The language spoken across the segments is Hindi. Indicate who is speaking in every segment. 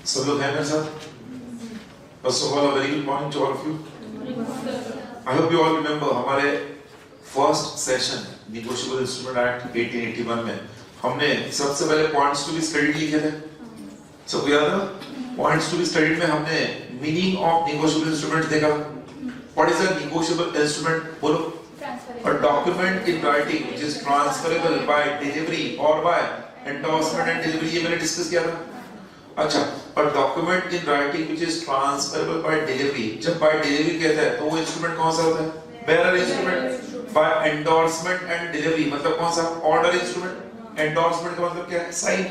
Speaker 1: सब लोग हैं मेरे साथ? First of all, a very good morning to all of you. I hope you all remember हमारे first session Negotiable Instrument Act 1881 में हमने सबसे पहले points to be studied लिखे थे. सबको याद है? Points to be studied में हमने meaning of negotiable instrument देखा. What is a negotiable instrument? बोलो. A document in writing which is transferable by delivery or by endorsement and delivery, ये मैंने डिस्कस किया था. अच्छा, a document in writing which is transferable by delivery, जब by delivery कहते हैं तो वो इंस्ट्रूमेंट कौन सा होता है? bearer instrument. By endorsement and delivery मतलब कौन सा? order instrument. endorsement का मतलब क्या है? sign.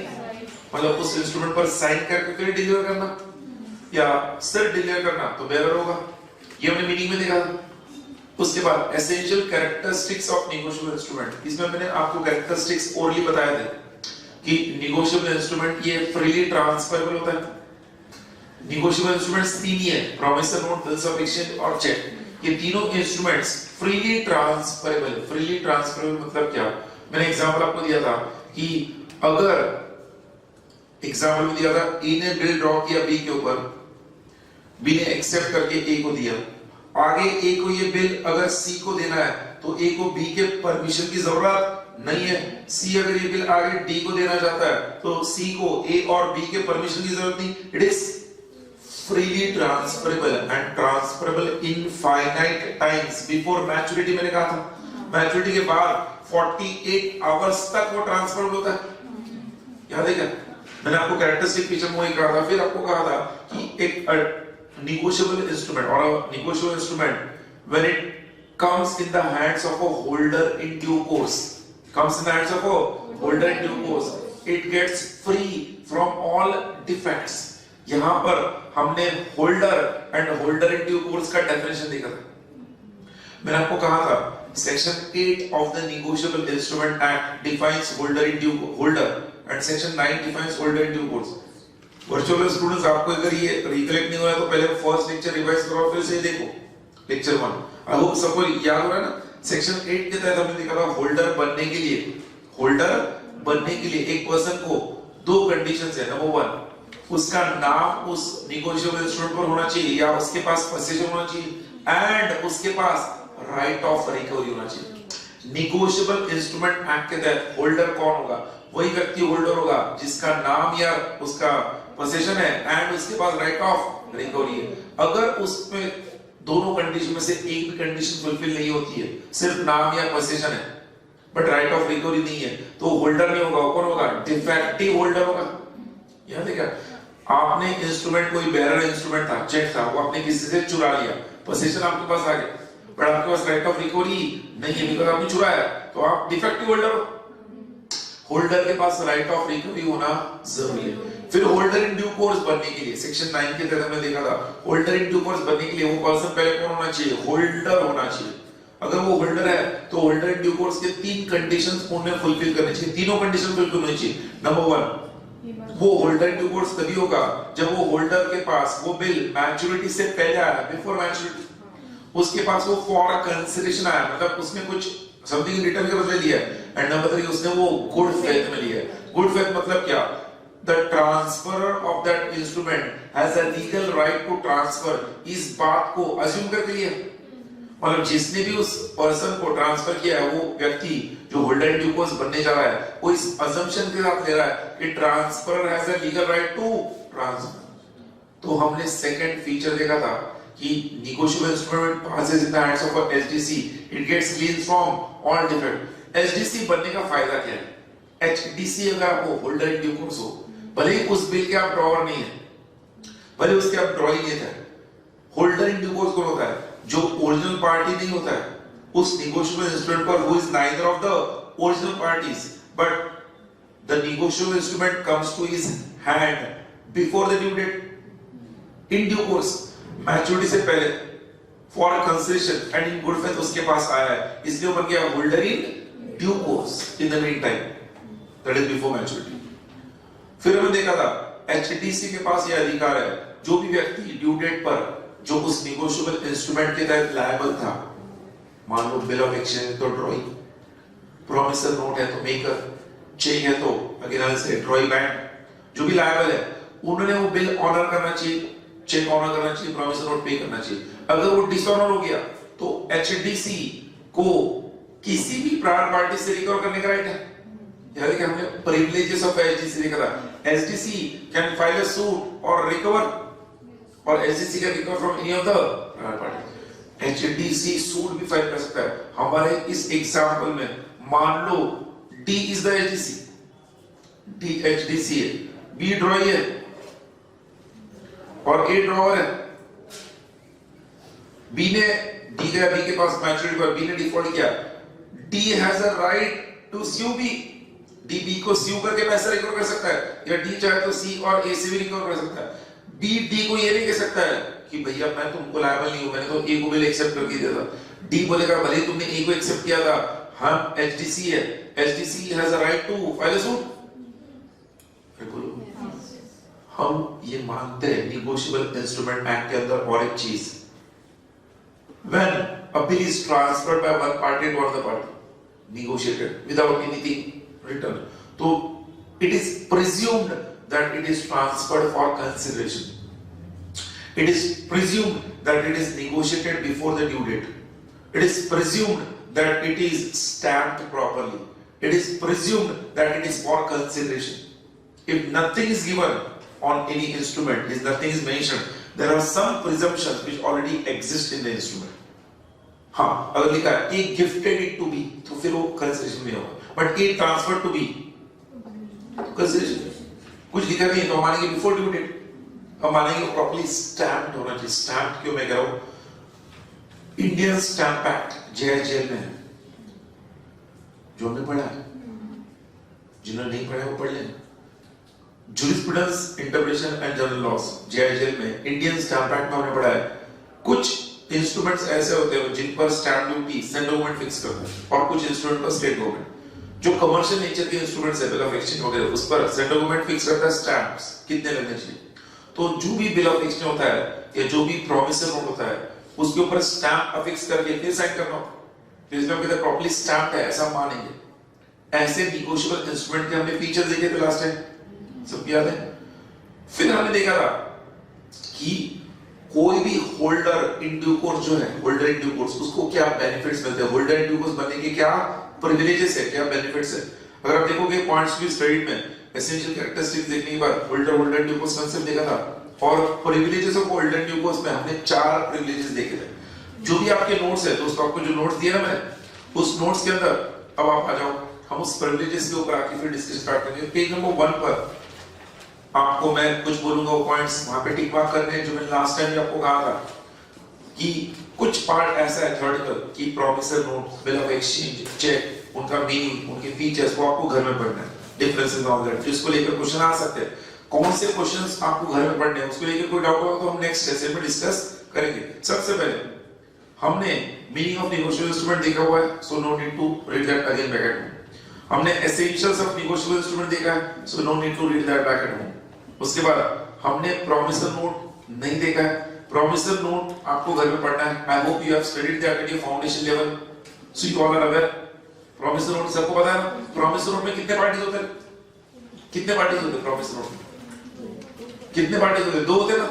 Speaker 1: मतलब उस इंस्ट्रूमेंट पर साइन करके फिर डिलीवर करना या सिर्फ डिलीवर करना तो bearer होगा. ये हमने मीनिंग में देखा था. उसके बाद essential characteristics of negotiable instrument, इसमें मैंने आपको कैरेक्टरिस्टिक्स ओरली बताए थे कि नेगोशिएबल इंस्ट्रूमेंट ये फ्रीली ट्रांसफरेबल होता है. नेगोशिएबल इंस्ट्रूमेंट्स तीन ही है, promissory note, bills of exchange और चेक. ये तीनों instruments freely transferable. Freely transferable मतलब क्या? मैंने एग्जांपल आपको दिया था कि अगर एग्जांपल में दिया था ए ने बिल ड्रॉ किया बी के ऊपर, बी ने एक्सेप्ट करके ए को दिया. आगे ए को ये बिल अगर सी को देना है तो ए को बी के परमिशन की जरूरत नहीं है. सी अगर ये बिल आगे डी को देना चाहता है तो सी को ए और बी के परमिशन की जरूरत नहीं. It is freely transferable and transferable infinite times before maturity. मैंने कहा था मैच्योरिटी के बाद 48 आवर्स तक वो ट्रांसफरेबल होता है. याद है क्या? मैंने आपको कैरेक्टरिस्टिक फीचर में वही कहा था. फिर आपको कहा था कि एक negotiable instrument or a negotiable instrument when it comes in the hands of a holder in due course, comes in the hands of a holder in due course, it gets free from all defects. यहाँ पर हमने holder and holder in due course का definition देखा था. मैंने आपको कहा था section 8 of the negotiable instrument act defines holder and section 9 defines holder in due course. Virtual students, आपको अगर ये रिकलेक्ट नहीं हो रहा तो पहले फर्स्ट लेक्चर रिवाइज करो, फिर से देखो लेक्चर 1. आई होप सबको याद हो रहा है ना. सेक्शन 8 के तहत हमने देखा था होल्डर बनने के लिए एक पर्सन को दो कंडीशंस है. नंबर 1, उसका नाम उस नेगोशिएबल इंस्ट्रूमेंट पर होना चाहिए या उसके पास पोजीशन होना चाहिए एंड उसके पास राइट ऑफ रिकवरी होना चाहिए. नेगोशिएबल इंस्ट्रूमेंट एक्ट के तहत होल्डर कौन होगा? वही व्यक्ति होल्डर होगा जिसका नाम या उसका पोजीशन है एंड उसके पास राइट ऑफ रिकवरी है. अगर उसमें दोनों कंडीशन में से एक भी कंडीशन फुलफिल नहीं होती है, सिर्फ नाम या पोजीशन है बट राइट ऑफ रिकवरी नहीं है, तो होल्डर नहीं होगा. कौन होगा? डिफेक्टिव होल्डर होगा. याद है क्या? आपने इंस्ट्रूमेंट, कोई बेरर इंस्ट्रूमेंट था, चेक था, वो आपने किसी से चुरा लिया, पोजीशन आपके पास आ गया बट आपके पास राइट ऑफ रिकवरी नहीं है बिकॉज़ आपने चुराया, तो आप डिफेक्टिव होल्डर हो. होल्डर के पास राइट ऑफ रिकवरी होना जरूरी है. फिर होल्डर इन ड्यू कोर्स बनने के लिए सेक्शन 9 के तहत हमने देखा था होल्डर इन ड्यू कोर्स बनने के लिए वो पर्सन पहले कौन होना चाहिए? होल्डर होना चाहिए. अगर वो होल्डर है तो होल्डर इन ड्यू कोर्स के तीन कंडीशंस उन्हें फुलफिल करनी चाहिए. तीनों कंडीशन फुलफिल होनी चाहिए. नंबर 1, वो होल्डर इन ड्यू कोर्स तभी होगा जब वो होल्डर के पास वो बिल मैच्योरिटी से पहले आया, बिफोर मैच्योरिटी. उसके पास वो फॉर कंसीडरेशन आया, मतलब उसने कुछ समथिंग रिटर्न के बदले लिया है. एंड नंबर 3, उसने वो गुड फेथ में लिया है. गुड फेथ मतलब क्या? The transferor of that instrument has a legal right to transfer. इस बात को assume करके लिया, मतलब जिसने भी उस पर्सन को ट्रांसफर किया है, वो व्यक्ति जो होल्डर इन ड्यू कोर्स बनने जा रहा है, वो इस assumption के साथ ले रहा है कि transferor has a legal right to transfer. तो हमने सेकंड फीचर देखा था कि negotiable instrument passes in the hands of a SDC. It gets cleansed from all defect. SDC बनने का फायदा क्या है? HDC अगर आपको होल्डर इन ड्यू कोर्स हो, भले उस बिल के आप ड्रॉवर नहीं है, भले उसके आप ड्रॉइंग नहीं था, होल्डर इन ड्यू कोर्स कौन होता है? जो ओरिजिनल पार्टी नहीं होता है उस नेगोशिएबल इंस्ट्रूमेंट पर, who is neither of the original parties but the negotiable instrument comes to his hand before the due date, in due course, maturity से पहले, for consideration and in good faith उसके पास आया है, इसलिए वो बन गया holder in due course in the meantime, that is before maturity. फिर हमने देखा था एचडीसी के पास यह अधिकार है, जो भी व्यक्ति ड्यू डेट पर जो उस नेगोशिएबल इंस्ट्रूमेंट के तहत लायबल था, मान लो बिल ऑफ एक्सचेंज तो ड्रॉइंग, प्रॉमिसरी नोट है तो मेकर, चेक है तो अगेन से ड्रॉइंग बैंक, जो भी लायबल है उन्होंने वो बिल ऑनर करना चाहिए, चेक ऑनर करना चाहिए, प्रॉमिसरी नोट पे करना चाहिए। अगर वो डिसऑनर हो गया तो एचडीसी को किसी भी प्रायर पार्टी से रिकवर करने का राइट है। याद है कि हमने प्रिविलेजेस ऑफ एचडीसी देखा था। HDC can file a suit और रिकवर, और HDC can recover from any of the prior party. HDC suit भी फाइल कर सकता है। हमारे इस एग्जांपल में मान लो D is the HDC, D HDC है, बी ड्रॉई है और ए ड्रॉवर है। बी ने डी गया, बी के पास मैच्योरिटी पर, बी ने डिफॉल्ट किया, D has a right to sue B. D B को स्यू करके पैसा रिकवर कर सकता है, या डी चाहे तो सी और ए से भी रिकवर कर सकता है। बी डी को ये नहीं कह सकता है कि भैया मैं तुमको लायबल नहीं हूं, मैंने तो ए को बिल एक्सेप्ट करके दिया था। डी बोलेगा भले तुमने ए को एक्सेप्ट किया था, हम एचडीसी है, HDC has a right to file a suit. फिर बोलो हम ये मानते हैं नेगोशिएबल इंस्ट्रूमेंट एक्ट के अंदर और एक चीज, when a bill is transferred by one party to another party, negotiated without anything written, so it is presumed that it is transferred for consideration. It is presumed that it is negotiated before the due date. It is presumed that it is stamped properly. It is presumed that it is for consideration. If nothing is given on any instrument, if nothing is mentioned, there are some presumptions which already exist in the instrument. हाँ, अगर लिखा है A gifted it to B, तो फिर वो consideration नहीं होगा, but A transferred to B, consideration। कुछ लिखा नहीं है तो हम मानेंगे before due date, हम मानेंगे properly stamped होना चाहिए। stamped क्यों मैं कह रहा हूँ? Indian Stamp Act JIGL में है, जो हमने पढ़ा है, जिन्होंने नहीं पढ़ा वो पढ़ लेना। Jurisprudence, Interpretation and General Laws JIGL में इंडियन स्टैम्प एक्ट में हमने पढ़ा है कुछ इंस्ट्रूमेंट्स ऐसे होते हैं जिन पर stamp duty central government fix करता है, और कुछ इंस्ट्रूमेंट पर स्टेट गवर्नमेंट। जो कमर्शियल नेचर के इंस्ट्रूमेंट्स है, बिल ऑफ एक्सचेंज वगैरह, उस पर सेंट्रल गवर्नमेंट फिक्स करता है स्टैम्प्स कितने लगने चाहिए। तो जो भी बिल ऑफ एक्सचेंज होता है या जो भी प्रॉमिसरी नोट होता है, उसके ऊपर स्टैम्प अफिक्स करके फिर साइन करना होता है, इसमें कहते हैं प्रॉपर्ली स्टैम्प्ड है, ऐसा मानेंगे। ऐसे नेगोशिएबल इंस्ट्रूमेंट के हमने फीचर देखे थे लास्ट टाइम, सब याद है। फिर हमने देखा था कि कोई भी होल्डर इन ड्यू कोर्स जो है, होल्डर इन ड्यू कोर्स, उसको क्या बेनिफिट्स मिलते हैं, होल्डर इन ड्यू कोर्स बनने के क्या प्रिविलेजेस है, क्या बेनिफिट्स है। अगर आप देखोगे पॉइंट्स भी स्टडीड में एसेंशियल कैरेक्टरिस्टिक्स देखने के बाद holder in due course concept देखा था, और privileges of holder in due course में हमने 4 प्रिविलेजेस देखे थे। जो भी आपके नोट्स है दोस्तों, आपको जो नोट्स दिए ना मैंने, उस नोट्स के अंदर अब आप आ जाओ, हम उस प्रिविलेजेस के ऊपर आके फिर डिस्कस स्टार्ट करेंगे। पेज नंबर 1 पर आपको मैं कुछ बोलूंगा, वो पॉइंट्स वहां पे टिक मार्क करने हैं जो मैंने लास्ट टाइम भी आपको कहा था कि कुछ पार्ट ऐसा है थ्योरेटिकल कि promissory note, bill of exchange, cheque, उनका मीनिंग, उनके फीचर्स को आपको घर में पढ़ना है, डिफरेंसेस ऑफ दैट, जिसको लेकर क्वेश्चन आ सकते हैं। कौन से क्वेश्चंस आपको घर में पढ़ने हैं, उसको लेकर कोई डाउट होगा तो हम नेक्स्ट सेशन में डिस्कस करेंगे। सबसे पहले हमने मीनिंग ऑफ नेगोशिएबल इंस्ट्रूमेंट देखा हुआ है, so no need to read that again back at home. हमने एसेंशियल्स ऑफ नेगोशिएबल इंस्ट्रूमेंट देखा है, so no need to read that back at home. उसके बाद हमने प्रॉमिसरी नोट नहीं देखा है, प्रॉमिसरी नोट आपको घर में पढ़ना है। I hope you have studied that at your foundation level, so you all are aware. Promissory note सबको पता है ना? प्रॉमिसरी नोट में कितने पार्टीज होते हैं? कितने पार्टीज होते हैं प्रॉमिसरी नोट में? कितने पार्टीज होते हैं? 2 होते हैं ना?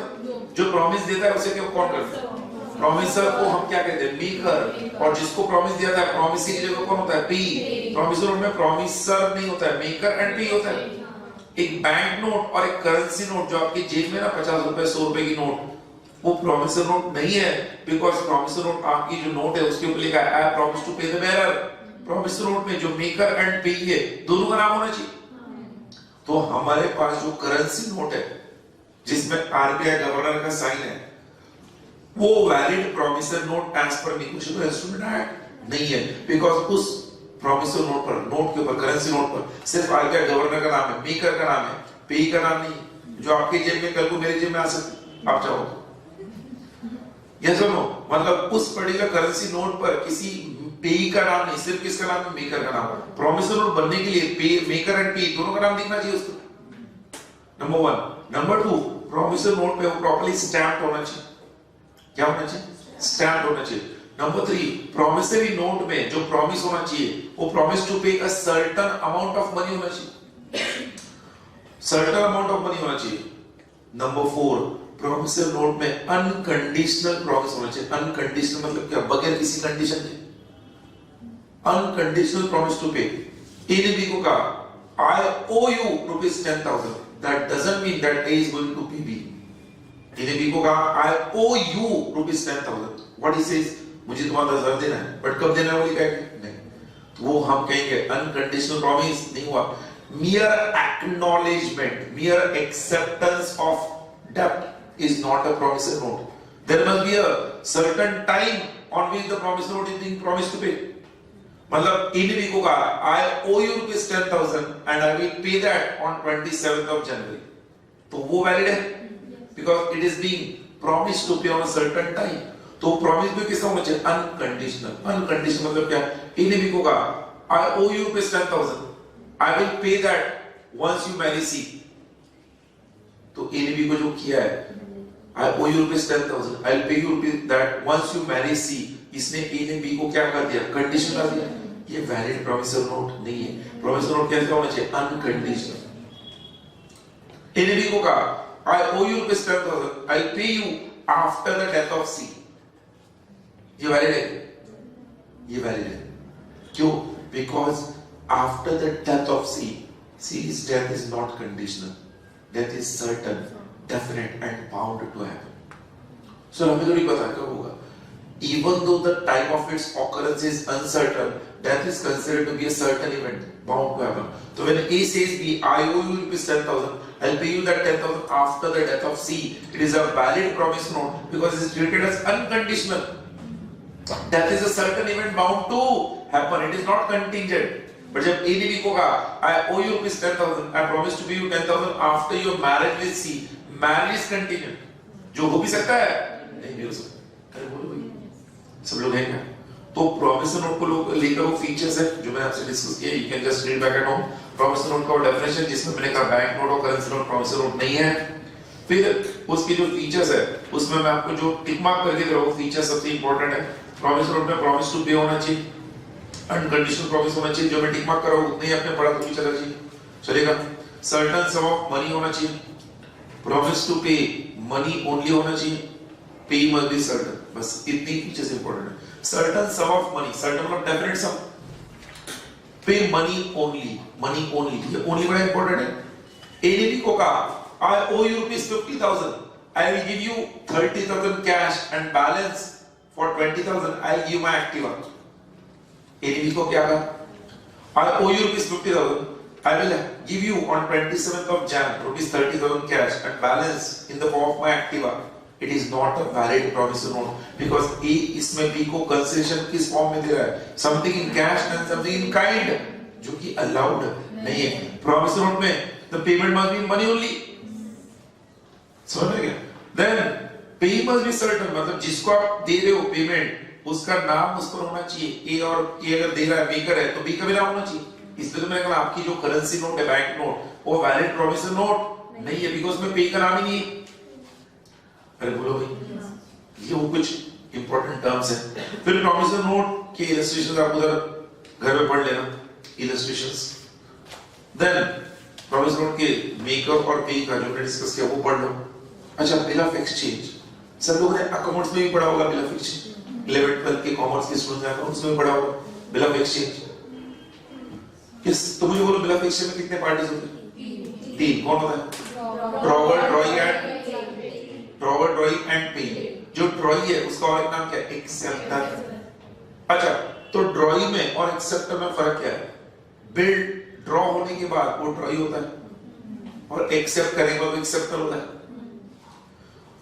Speaker 1: जो प्रॉमिस देता है उसे क्या कौन करता है? प्रॉमिसर को हम क्या कहते हैं? मेकर। और जिसको प्रॉमिस दिया था, प्रॉमिसिंग की जगह कौन होता है? पी। प्रॉमिसरी नोट में प्रॉमिसर नहीं होता है, मेकर एंड पी होता है। एक बैंक नोट और एक करेंसी नोट जो आपकी जेब में ना 50 रुपए 100 रुपए की नोट, वो प्रॉमिसरी नोट नहीं है, बिकॉज़ प्रॉमिसरी नोट आपकी जो नोट है उसके ऊपर लिखा है आई प्रॉमिस टू पे द बेयरर। प्रॉमिसरी नोट में जो मेकर एंड पे है दोनों का नाम होना चाहिए। तो हमारे पास जो करेंसी नोट है जिसमें आरबीआई गवर्नर का साइन है, वो valid promissory note as per negotiable instrument act नहीं है, बिकॉज़ उस प्रॉमिसरी नोट पर, नोट के ऊपर, करेंसी नोट पर सिर्फ आरबीआई गवर्नर का नाम है, मेकर का नाम है, पेई का नाम नहीं, जो आपके जेब में कल को मेरे जेब में आ सकती आप चाहो तो। यस और नो? मतलब उस पर्टिकुलर करेंसी नोट पर किसी पेई का नाम नहीं, सिर्फ किसका नाम है? मेकर का नाम। प्रॉमिसरी नोट बनने के लिए पे, मेकर एंड पेई दोनों का नाम दिखना चाहिए उसको। नंबर 1। नंबर 2, प्रॉमिसरी नोट पे वो प्रॉपर्ली स्टैम्प्ड होना चाहिए। क्या होना चाहिए? स्टैम्प्ड होना चाहिए। नंबर 3, प्रॉमिसरी नोट में जो प्रॉमिस होना चाहिए वो प्रॉमिस टू पे a certain amount of money होना चाहिए। सर्टेन अमाउंट ऑफ मनी होना चाहिए। नंबर 4, प्रॉमिसरी नोट में अनकंडीशनल प्रॉमिस होना चाहिए। अनकंडीशनल मतलब क्या? बगैर किसी कंडीशन के। अनकंडीशनल प्रॉमिस टू पे। ए ने बी को कहा I owe you rupees 10,000, that doesn't mean that A is going to pay B. A ने बी को कहा I owe you rupees 10,000, what he says, मुझे तुम्हारा 10,000 देना है, बट कब देना है वो कहेंगे नहीं, तो वो हम कहेंगे अनकंडीशनल प्रॉमिस नहीं हुआ। mere acknowledgement, mere acceptance of debt is not a promissory note. There must be a certain time on which the promissory note is being promised to pay. मतलब EDB को कहा I owe you rupees 10,000 and I will pay that on 27th of January. तो वो valid है because it is being promised to pay on a certain time. तो promise भी किसका होना चाहिए? Unconditional. Unconditional मतलब क्या? EDB को कहा I owe you rupees 10,000. I will pay that once you marry C. तो A ने B को जो किया है I owe you rupees 10,000. I'll pay you rupees that once you marry C. इसने A ने B को क्या कर दिया? कंडीशन कर दिया। ये वैलिड प्रॉमिसरी नोट नहीं है। प्रॉमिसरी नोट कैसे होना चाहिए? अनकंडीशनल। A ने B को कहा I owe you rupees 10,000. I'll pay you after the death of C. ये वैलिड है? ये वैलिड है। क्यों? Because after the death of C, C's death is not conditional. Death is certain, definite and bound to happen. So हमें तो नहीं पता कब होगा. Even though the time of its occurrence is uncertain, death is considered to be a certain event, bound to happen. So when A says B, I owe you rupees 10,000, I'll pay you that 10,000 after the death of C. It is a valid promise note because it is treated as unconditional. Death is a certain event bound to happen. It is not contingent. But जब A ने B को कहा I owe you rupees 10,000, I promise to pay you 10,000 after your marriage with C. Marriage is contingent. जो हो भी सकता है नहीं भी हो सकता। अरे बोलो भाई, सब लोग हैं क्या? तो प्रॉमिसरी नोट को लोग लेकर वो फीचर्स है जो मैंने आपसे डिस्कस किया। You can just read back at home. Promissory note का डेफिनेशन जिसमें मैंने कहा बैंक नोट और करेंसी नोट प्रॉमिसरी नोट नहीं है। फिर उसके जो फीचर्स है उसमें मैं आपको जो टिक मार्क करके दे रहा हूँ फीचर सबसे इंपॉर्टेंट है। प्रॉमिसरी नोट में प्रॉमिस टू पे होना चाहिए, अनकंडीशनल प्रॉमिस होना चाहिए, जो मैं टिक मार्क कर रहा हूं उतने ही आपने पढ़ा तो भी चलेगा चाहिए, चलेगा। सर्टेन सम ऑफ मनी होना चाहिए, promise to pay money only होना चाहिए, पे मस्ट बी सर्टेन, बस इतनी फीचर्स इंपॉर्टेंट है। Certain sum of money, certain मतलब definite sum, pay money only, money only, ये ओनली बड़ा इंपॉर्टेंट है। ए ने बी को कहा I owe you rupees 50,000, I will give you 30,000 cash and balance for 20,000 I will give my Activa. A को क्या कहा I owe you rupees 50,000, I will give you on 27th of Jan rupees 30,000 cash and balance in the form of my Activa. It is not a valid promissory note because A इसमें B को कंसेशन किस फॉर्म में दे रहा है? Something in cash and something in kind, जो कि allowed नहीं है। Promissory note में the payment must be money only. समझ में गया? Then pay must be certain, मतलब जिसको आप दे रहे हो पेमेंट उसका नाम उस पर होना चाहिए। ए और ए अगर दे रहा है मेकर है तो बी का भी नाम होना चाहिए। इसलिए तो मैंने कहा आपकी जो करेंसी नोट है बैंक नोट वो वैलिड प्रॉमिसरी नोट नहीं है बिकॉज़ में पे का नाम ही नहीं है। अरे बोलो भाई, ये वो कुछ इंपॉर्टेंट टर्म्स है। फिर प्रॉमिसरी नोट के इलस्ट्रेशंस आप उधर घर में पढ़ लेना, इलस्ट्रेशंस। देन प्रॉमिसरी नोट के मेकर और पे का जो मैंने डिस्कस किया वो पढ़ लो। अच्छा, बिल ऑफ एक्सचेंज सब लोगों ने अकाउंट्स में भी पढ़ा होगा। बिल ऑफ एक्सचेंज 11th-12 के कॉमर्स के स्टूडेंट्स हैं अकाउंट्स में पढ़ा होगा। बिल ऑफ एक्सचेंज किस, तो मुझे बोलो बिल ऑफ एक्सचेंज में कितने पार्टीज होते हैं? 3। कौन होता है? ड्रॉवर, ड्रॉइंग एंड पे। जो ड्रॉइंग है उसका और एक नाम क्या है? एक्सेप्टर। अच्छा, तो ड्रॉइंग में और एक्सेप्टर में फर्क क्या है? बिल ड्रॉ होने के बाद वो ड्रॉइंग होता है और एक्सेप्ट करने के बाद एक्सेप्टर होता है।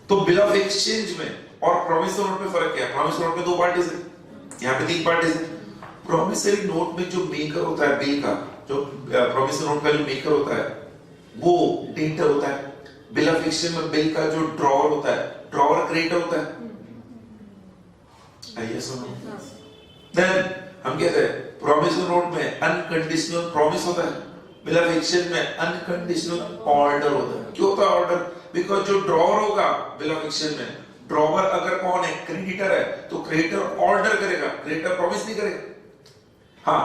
Speaker 1: तो बिल ऑफ एक्सचेंज में और प्रॉमिसरी नोट में फर्क क्या है? प्रॉमिसरी नोट में 2 पार्टीज है, यहाँ पे 3 पार्टीज है। प्रॉमिसरी नोट में जो मेकर होता है बिल का, जो प्रॉमिसरी नोट का जो मेकर होता है वो डेटर होता है। बिल ऑफ एक्सचेंज में बिल का जो ड्रॉवर होता है, ड्रॉवर क्रेडिटर होता है। आइए सुनो। देन हम कहते हैं प्रॉमिसरी नोट में अनकंडीशनल प्रॉमिस होता है, बिल ऑफ एक्सचेंज में अनकंडीशनल ऑर्डर होता है। क्यों होता है ऑर्डर? बिकॉज़ जो ड्रॉवर होगा बिल ऑफ एक्सचेंज में, ड्रॉवर अगर कौन है? क्रेडिटर है, तो क्रेडिटर ऑर्डर करेगा, क्रेडिटर प्रॉमिस नहीं करेगा। हाँ,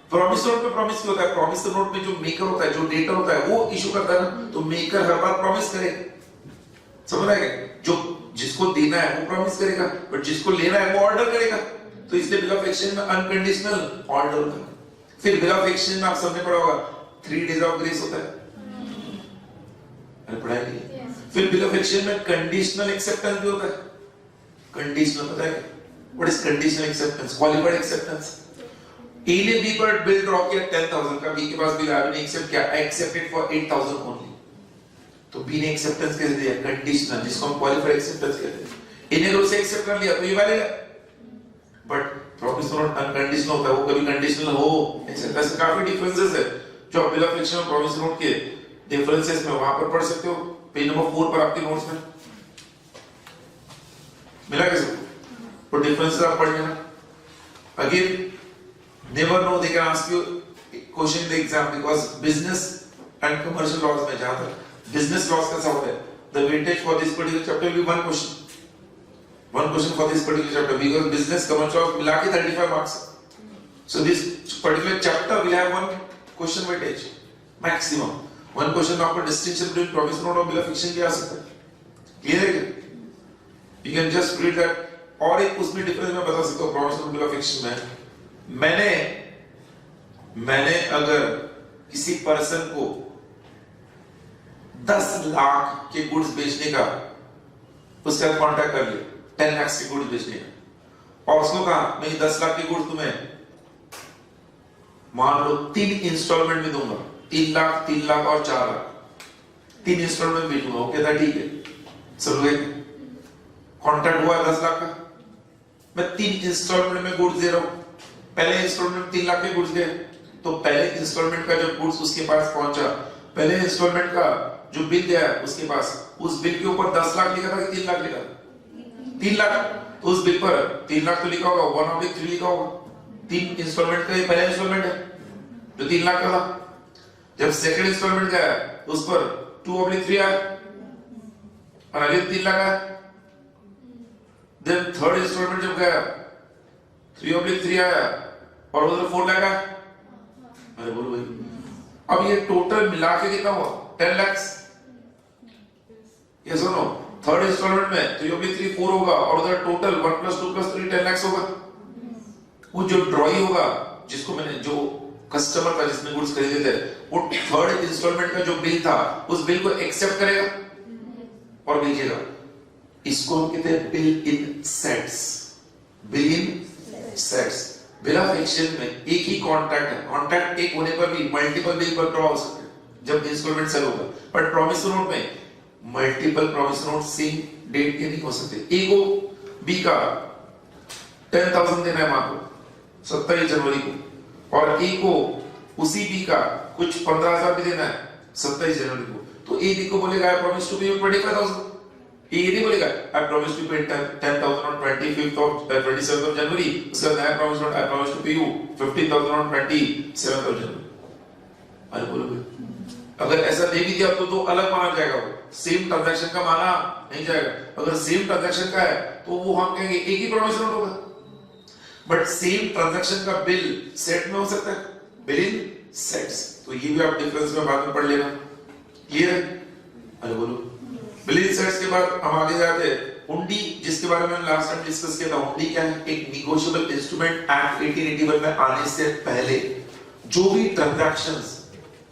Speaker 1: प्रॉमिसरी नोट में प्रॉमिस क्या होता है? प्रॉमिसरी नोट में जो मेकर होता है, जो डेटर होता है वो इशू करता है ना, तो मेकर हर बार प्रॉमिस करे। समझ आएगा? जो जिसको देना है वो प्रॉमिस करेगा, बट जिसको लेना है वो ऑर्डर करेगा। तो इसलिए बिल ऑफ एक्सचेंज में अनकंडीशनल ऑर्डर होता है। फिर बिल ऑफ एक्सचेंज में आप सबने पढ़ा होगा 3 डेज ऑफ ग्रेस होता है, अरे पढ़ा नहीं? फिर बिल ऑफ एक्सचेंज में कंडीशनल एक्सेप्टेंस भी होता है। कंडीशनल पता है what is conditional acceptance? Qualified acceptance. A ने बी पर बिल ड्रॉ किया 10,000 का, बी के पास बिल आया, नहीं एक्सेप्ट किया, एक्सेप्टेड फॉर 8,000 ओनली। तो बी ने एक्सेप्टेंस कैसे दिया? कंडीशनल, जिसको हम क्वालिफाइड एक्सेप्टेंस कहते हैं। ए ने उसे एक्सेप्ट कर लिया तो ये वैलिड है, बट प्रॉमिस नोट अनकंडीशनल होता है, वो कभी कंडीशनल हो एक्सेप्ट। ऐसे काफी डिफरेंसेस है जो आप बिल ऑफ एक्सचेंज और प्रॉमिस नोट के डिफरेंसेस में वहां पर पढ़ सकते हो। पेज नंबर 4 पर आपके नोट्स में मिला कैसे? तो डिफरेंसेस आप पढ़ लेना। Again never know, they can ask you question in the exam because business and commercial laws में जहाँ तक business laws का सवाल है, the weightage for this particular chapter will be one question for this particular chapter because business commercial laws मिला के 35 marks. So this particular chapter will have one question weightage maximum. One question आपको distinction between promise note और bill of exchange क्या आ सकता है? Clear है क्या? You can just read that. और एक उसमें डिफरेंस मैं बता सकता हूँ promise note bill of exchange में। मैंने अगर किसी पर्सन को 10 लाख के गुड्स बेचने का उसके साथ कॉन्टैक्ट कर लिया, 10 लाख के गुड्स बेचने का, और उसको कहा मैं 10 लाख के गुड्स तुम्हें मान लो 3 इंस्टॉलमेंट में दूंगा, 3 लाख, 3 लाख और 4 लाख, 3 इंस्टॉलमेंट में बेचूंगा। वो कहता ठीक है, चलो कॉन्ट्रैक्ट हुआ 10 लाख का, मैं 3 इंस्टॉलमेंट में गुड्स दे रहा हूं। पहले इंस्टॉलमेंट 3 लाख के गुड्स गए, तो पहले इंस्टॉलमेंट का जब गुड्स उसके पास पहुंचा, पहले इंस्टॉलमेंट का जो बिल गया उसके पास, उस बिल के ऊपर 10 लाख लिखा था कि 3 लाख लिखा? 3 लाख। तो उस बिल पर 3 लाख तो लिखा होगा, 1/3 लिखा होगा। 3 इंस्टॉलमेंट का ये पहला इंस्टॉलमेंट है जो 3 लाख का था। जब सेकंड इंस्टॉलमेंट गया उस पर 2/3 आया और अगले 3 लाख आया। देन थर्ड इंस्टॉलमेंट जब गया 3/3 आया और उधर 4 लाख आया। अरे बोलो भाई, अब ये टोटल मिला के कितना हुआ? 10 लाख। ये सुनो, थर्ड इंस्टॉलमेंट में 3/3 4 होगा और उधर टोटल 1 + 2 + 3 10 लाख होगा। वो जो ड्रॉई होगा, जिसको मैंने, जो कस्टमर था जिसने गुड्स खरीदे थे, वो थर्ड इंस्टॉलमेंट का जो बिल था उस बिल को एक्सेप्ट करेगा और भेजेगा। इसको हम कहते हैं bill in sets. Bill in sets. Bill of exchange में एक ही कॉन्ट्रैक्ट है, कॉन्ट्रैक्ट एक होने पर भी मल्टीपल बिल पर ड्रॉ हो सकते हैं जब इंस्टॉलमेंट सेल होगा। बट प्रॉमिस नोट में multiple promise note same date के नहीं हो सकते। ए को बी का 10,000 देना है मान लो 27 जनवरी को, और ए को उसी बी का कुछ 15,000 भी देना है 27 जनवरी को। तो ए बी को बोलेगा आई प्रॉमिस टू पे यू 25,000। ये नहीं बोलेगा आई प्रॉमिस टू पे 10,000 ऑन 27th of January, उसके बाद आई प्रॉमिस टू पे you 15,000 on 27th of January। अरे बोलो भाई, अगर ऐसा दे भी दिया तो अलग माना जाएगा, वो सेम ट्रांजैक्शन का माना नहीं जाएगा। अगर सेम ट्रांजैक्शन का है तो वो हम कहेंगे एक ही प्रॉमिस नोट होगा। बट सेम ट्रांजैक्शन का बिल सेट में हो सकता है, बिल इन सेट्स। तो ये भी आप डिफरेंस में बाद में पढ़ लेना। क्लियर है? अरे बोलो। बिल इन सेट्स के बाद हम आगे जाते हैं हुंडी, जिसके बारे में लास्ट टाइम डिस्कस किया था। हुंडी क्या है? एक नेगोशिएबल इंस्ट्रूमेंट। एक्ट 1881 में आने से पहले जो भी ट्रांजैक्शंस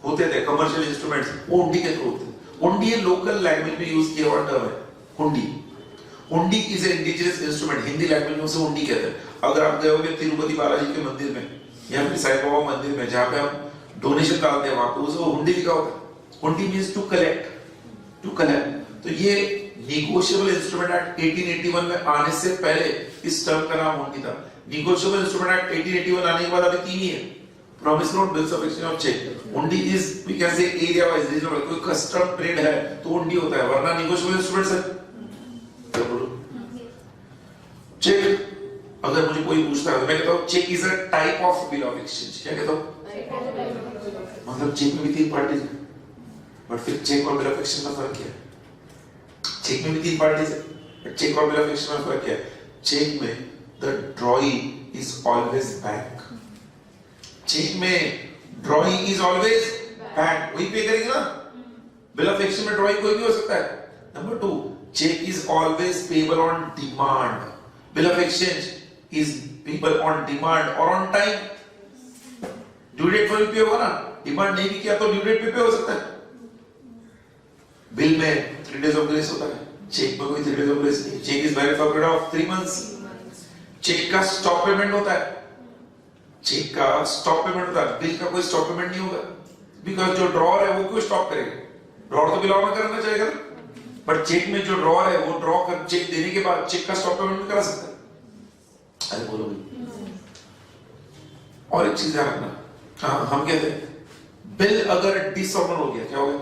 Speaker 1: होते थे कमर्शियल इंस्ट्रूमेंट्स, वो हुंडी के थ्रू होते थे। हुंडी लोकल लैंग्वेज में यूज किया हुआ टर्म है हुंडी। हुंडी is a indigenous instrument, Hindi language में उसे हुंडी कहते हैं। अगर आप गए होंगे तिरुपति बालाजी के मंदिर में या फिर साईं बाबा मंदिर में जहां पे हम डोनेशन डालते हैं, वहां पे उसे हुंडी लिखा होता है। Hundi means to collect, to collect. तो ये नेगोशिएबल इंस्ट्रूमेंट एक्ट 1881 में आने से पहले इस टर्म का नाम हुंडी था। नेगोशिएबल इंस्ट्रूमेंट एक्ट 1881 आने के बाद अभी 3 ही है, promise note, bills of exchange और cheque. Hundi is we can say area wise regional, कोई कस्टम ट्रेड है तो हुंडी होता है, वरना नेगोशिएबल इंस्ट्रूमेंट्स है। तो बोलो चेक। अगर मुझे कोई पूछता है तो मैं कहता हूं cheque is a type of bill of exchange. क्या कहता हूं? मतलब चेक में भी 3 पार्टीज है, बट फिर चेक और बिल ऑफ एक्सचेंज में फर्क क्या है? चेक में भी 3 पार्टीज है, बट चेक और बिल ऑफ एक्सचेंज में फर्क क्या है? चेक में the drawee is always bank. Cheque में ड्रॉई इज ऑलवेज बैंक, वही पे करेंगे ना। बिल ऑफ एक्सचेंज में ड्रॉई कोई भी हो सकता है। Number 2, check is always payable on demand. Bill of exchange is payable on demand or on time. Due date पर भी पे होगा ना, डिमांड नहीं भी किया तो ड्यू डेट पे हो सकता है। बिल में 3 days ऑफ ग्रेस होता है, चेक में कोई 3 days ऑफ ग्रेस नहीं। Cheque is valid for period of 3 months। Cheque का स्टॉप पेमेंट होता है, चेक का स्टॉप पेमेंट होता है, बिल का कोई स्टॉप पेमेंट नहीं होगा, बिकॉज जो ड्रॉर है वो क्यों स्टॉप करेगा? ड्रॉर तो बिल ऑन करना चाहेगा ना, बट चेक में जो ड्रॉर है वो ड्रॉ कर चेक देने के बाद चेक का स्टॉप पेमेंट भी करा सकता है। अरे बोलो भाई। और एक चीज ध्यान रखना, हाँ हम कहते हैं बिल अगर डिसऑनर हो गया, क्या हो गया?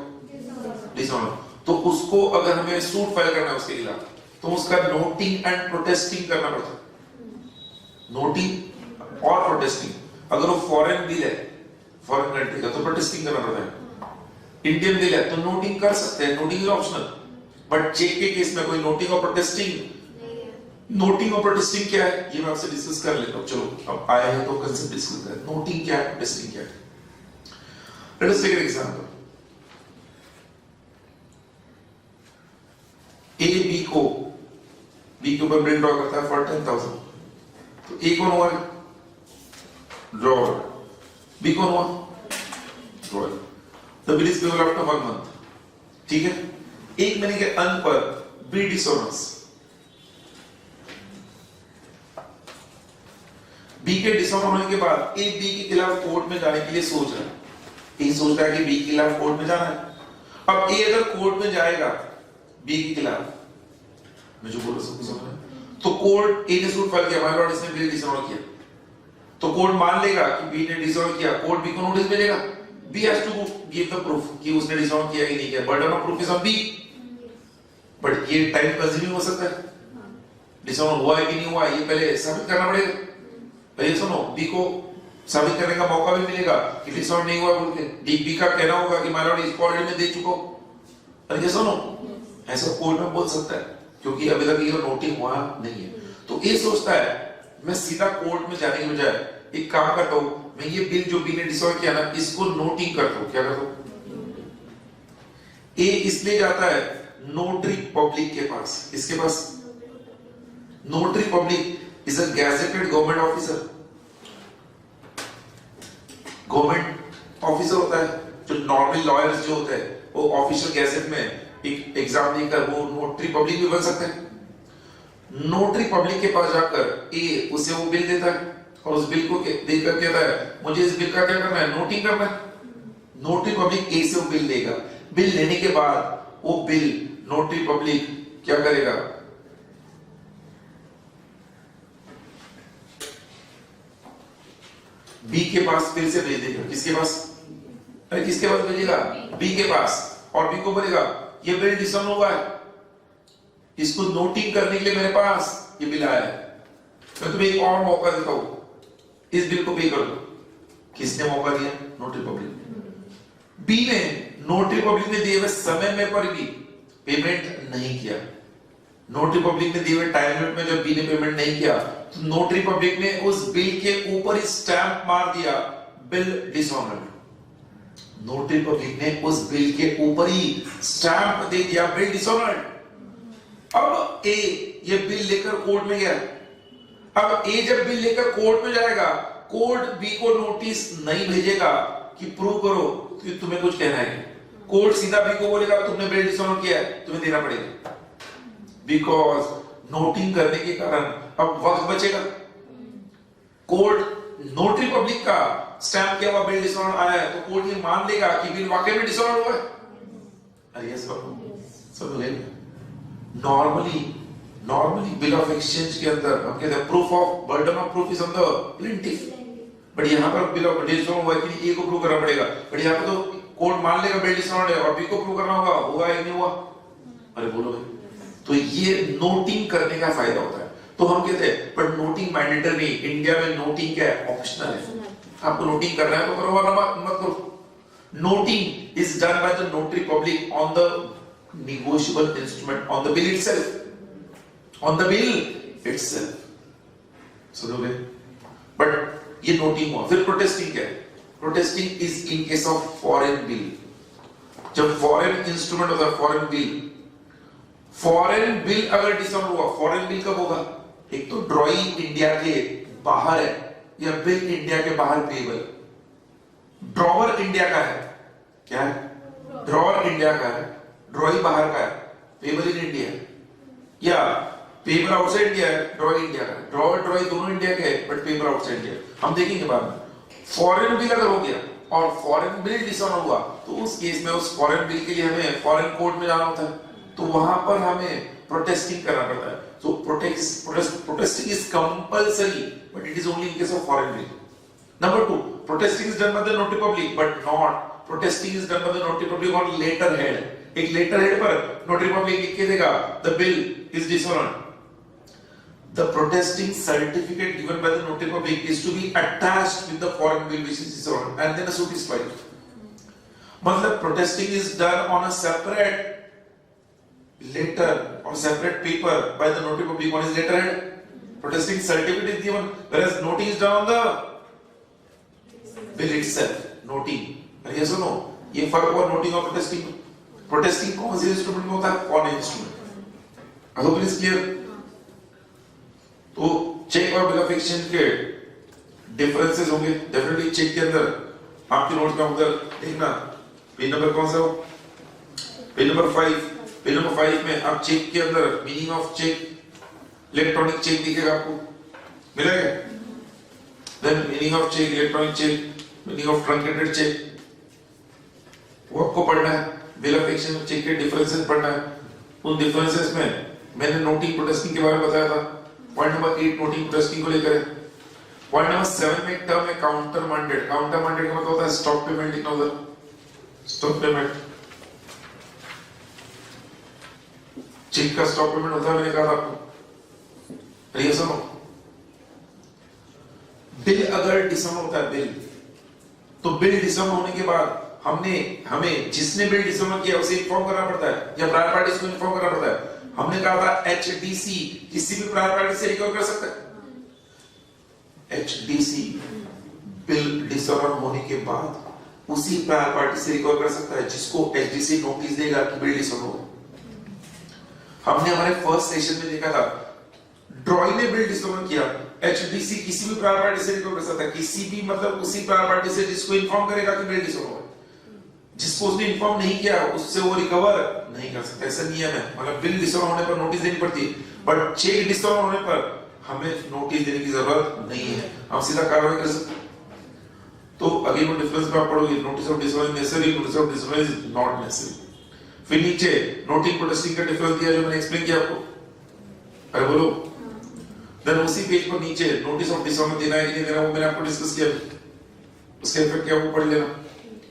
Speaker 1: डिसऑनर, तो उसको अगर हमें सूट फाइल करना है उसके खिलाफ तो उसका नोटिंग एंड प्रोटेस्टिंग करना पड़ता है। नोटिंग और प्रोटेस्टिंग, अगर वो फॉरेन बिल है, फॉरेन कंट्री का, तो प्रोटेस्टिंग करना पड़ता है। इंडियन बिल है तो नोटिंग कर सकते हैं, noting is optional, but cheque के केस में कोई नोटिंग और प्रोटेस्टिंग, नोटिंग और प्रोटेस्टिंग क्या है ये मैं आपसे डिस्कस कर लेता हूं। चलो अब आए हैं तो कंसेप्ट डिस्कस करें, नोटिंग क्या है, प्रोटेस्टिंग क्या है। Let us take an example. A B को, बी के ऊपर बिल ड्रॉ करता है फॉर 10,000, तो ए कौन हुआ? ड्रॉअर। बी कौन हुआ? Drawer. The bill is payable after 1 month, ठीक है। 1 महीने के अंत पर बी डिसऑनर्स, बी के डिसऑनर होने के बाद ए बी के खिलाफ कोर्ट में जाने के लिए सोच रहा है। ए सोचता है कि बी के खिलाफ कोर्ट में जाना है। अब ए अगर कोर्ट में जाएगा बी के खिलाफ, मैं जो बोल रहा हूं समझ रहे हैं, तो कोर्ट ए ने सूट फाइल किया, माय लॉर्ड इसने बी डिसऑनर किया, तो कोर्ट मान लेगा कि बी ने डिसऑनर किया, कोर्ट बी को नोटिस भेजेगा, B has to give the proof कि उसने डिसऑनर किया कि नहीं किया। Burden of proof is on B, but ये टाइम कंज्यूमिंग हो सकता है। डिसऑनर हुआ है कि नहीं हुआ ये पहले साबित करना पड़ेगा। पहले सुनो, बी को साबित करने का मौका भी मिलेगा कि डिसऑनर नहीं हुआ बोल के, बी का कहना होगा कि माय लॉर्ड इसको ऑलरेडी मैं दे चुका हूं। अरे सुनो, ऐसा कोर्ट में बोल सकता है क्योंकि अभी तक ये नोटिंग हुआ नहीं है। तो ये सोचता है मैं सीधा कोर्ट में जाने के बजाय एक काम करता हूं, मैं ये बिल जो बी ने डिसऑनर किया ना इसको नोटिंग करता हूं। क्या करता हूं? ए इसलिए जाता है नोटरी पब्लिक के पास। इसके पास notary public is a gazetted government officer, government officer होता है। जो नॉर्मल लॉयर्स जो होते हैं वो ऑफिशियल गैजेट में एक एग्जाम देकर वो नोटरी पब्लिक भी बन सकते हैं। नोटरी पब्लिक के पास जाकर ए उसे वो बिल देता है और उस बिल को देखकर कहता है मुझे इस बिल का क्या करना है, नोटिंग करना है। नोटरी पब्लिक ए से वो बिल लेगा, बिल लेने के बाद वो बिल नोटरी पब्लिक क्या करेगा, बी के पास फिर से भेज देगा। किसके पास? अरे किसके पास भेजेगा? बी के पास। और बी को बोलेगा ये बिल डिसऑनर हुआ है, इसको नोटिंग करने के लिए मेरे पास ये बिल आया है, मैं तुम्हें एक और मौका देता हूं, इस बिल को पे कर दो। किसने मौका दिया? Notary public. बी ने नोटरी पब्लिक ने दिए हुए समय में पर भी पेमेंट नहीं किया। नोटरी पब्लिक ने दिए हुए टाइम लिमिट में जब बी ने पेमेंट नहीं किया तो नोटरी पब्लिक ने उस बिल के ऊपर ही स्टैंप मार दिया बिल डिसऑनर्ड। नोटरी पब्लिक ने उस बिल के ऊपर ही स्टैंप दे दिया बिल डिसऑनर्ड। अब ए ये बिल लेकर कोर्ट में गया। अब ए जब बिल लेकर कोर्ट में जाएगा, कोर्ट बी को नोटिस नहीं भेजेगा कि प्रूव करो कि तुम्हें कुछ कहना है। कोर्ट सीधा बी को बोलेगा तुमने बिल डिसऑनर किया है, तुम्हें देना पड़ेगा। बिकॉज नोटिंग करने के कारण अब वक्त बचेगा। कोर्ट नोटरी पब्लिक का स्टैंप किया हुआ बिल डिसऑनर आया है तो कोर्ट ये मान लेगा कि बिल वाकई में डिसऑनर हुआ है। अरे यस सब नॉर्मली बिल ऑफ एक्सचेंज के अंदर हम कहते हैं proof of burden of proof is on the plaintiff, but यहां पर बिल ऑफ डिसऑनर हुआ कि ए को प्रूव करना पड़ेगा। बट यहां पर तो कोर्ट मान लेगा बिल डिसऑनर है और बी को प्रूव करना होगा या नहीं हुआ। अरे बोलो भाई, तो ये नोटिंग करने का फायदा होता है। तो हम कहते हैं पर नोटिंग मैंडेटरी नहीं, इंडिया में नोटिंग क्या है? ऑप्शनल है। आपको नोटिंग करना है तो करो वरना मत करो। Noting is done by the notary public on the negotiable instrument, on the bill itself, on the bill itself. समझोगे? बट ये नोटिंग हुआ। फिर प्रोटेस्टिंग क्या है? Protesting is in case of foreign bill. जब फॉरेन इंस्ट्रूमेंट होता है, फॉरेन बिल, फॉरेन बिल अगर डिसऑनर हुआ, फॉरेन बिल कब होगा? एक तो ड्रॉइंग इंडिया के बाहर है या बिल इंडिया के बाहर पेबल। ड्रॉवर इंडिया का है, क्या है? ड्रॉवर इंडिया का है, ड्रॉइंग बाहर का है, पेबल इन इंडिया है, या पेपर आउटसाइड इंडिया है, ड्रॉइंग इंडिया का। ड्रॉवर ड्रॉइंग दोनों इंडिया के हैं, बट पेपर आउटसाइड इंडिया। हम देखेंगे बाद में। फॉरेन बिल अगर हो गया और फॉरेन बिल डिसऑनर हुआ तो उस केस में उस फॉरेन बिल के लिए हमें फॉरेन कोर्ट में जाना होता है, तो वहां पर हमें प्रोटेस्टिंग करना पड़ता है। So protesting is compulsory, but it is only in case of foreign bill. Number 2, protesting is done by the notary public, but not protesting is done by the notary public on letter head. एक लेटर हेड पर नोटरी पब्लिक लिख के देगा the bill is dishonoured. The protesting certificate given by the notary public is to be attached with the foreign bill which is dishonored, and then a suit is filed. मतलब protesting is done on a separate letter or separate paper by the notary public on his letterhead. Protesting certificate is given, whereas noting is done on the bill itself. Noting, yes or no? ये फर्क हुआ noting और protesting। Protesting कौन से इंस्ट्रूमेंट में होता है? foreign instrument। I hope it is clear. तो चेक और बिल ऑफ एक्सचेंज के डिफरेंसेस होंगे डेफिनेटली। चेक के अंदर आपके नोट्स में उधर देखना पेज नंबर कौन सा हो, पेज नंबर 5। पेज नंबर 5 में आप चेक के अंदर meaning of cheque, electronic cheque दिखेगा आपको, मिलेगा। Then meaning of cheque, electronic cheque, meaning of truncated cheque, वो आपको पढ़ना है। बिल ऑफ एक्सचेंज चेक के डिफरेंसेस पढ़ना है। उन डिफरेंसेस में मैंने नोटिंग प्रोटेस्टिंग के बारे में बताया था। पॉइंट नंबर 8 नोटिंग प्रोटेस्टिंग को लेकर है। पॉइंट नंबर 7 में एक टर्म है काउंटर मांडेड। काउंटर मांडेड का मतलब होता है स्टॉक पेमेंट लिखना उधर, स्टॉक पेमेंट। चेक का स्टॉक पेमेंट होता है, मैंने कहा था आपको। ये सुनो, बिल अगर डिसऑनर होता है बिल, तो बिल डिसऑनर होने के बाद हमें जिसने बिल डिसऑनर किया उसे इन्फॉर्म करना पड़ता है या प्रायर पार्टी को इन्फॉर्म करना पड़ता है। हमने कहा था एचडीसी किसी भी प्रायर पार्टी से रिकवर कर सकता है। एचडीसी बिल डिसऑनर होने के बाद उसी प्रायर पार्टी से रिकवर कर सकता है जिसको एचडीसी नोटिस देगा कि बिल डिसऑनर हो। हमने हमारे फर्स्ट सेशन में देखा था ड्रॉइंग ने बिल डिसऑनर किया, एचडीसी किसी भी प्रायर पार्टी से रिकवर कर सकता है। किसी भी मतलब उसी प्रायर पार्टी से जिसको इन्फॉर्म करेगा कि बिल डिसऑनर हो। जिसको उसने इन्फॉर्म नहीं किया उससे वो रिकवर नहीं कर सकता, ऐसा नियम है। मतलब बिल डिसऑनर होने पर नोटिस देनी पड़ती है, बट चेक डिसऑनर होने पर हमें नोटिस देने की जरूरत नहीं है, हम सीधा कार्रवाई कर सकते। तो अगेन वो डिफरेंस में आप पढ़ोगे, notice of dishonour necessary, notice of dishonour is not necessary. फिर नीचे नोटिंग प्रोटेस्टिंग का डिफरेंस दिया जो मैंने एक्सप्लेन किया आपको, अरे बोलो। देन उसी पेज पर नीचे नोटिस ऑफ डिसऑनर देना है कि नहीं देना वो मैंने आपको डिस्कस किया, उसके इफेक्ट क्या वो पढ़ लेना,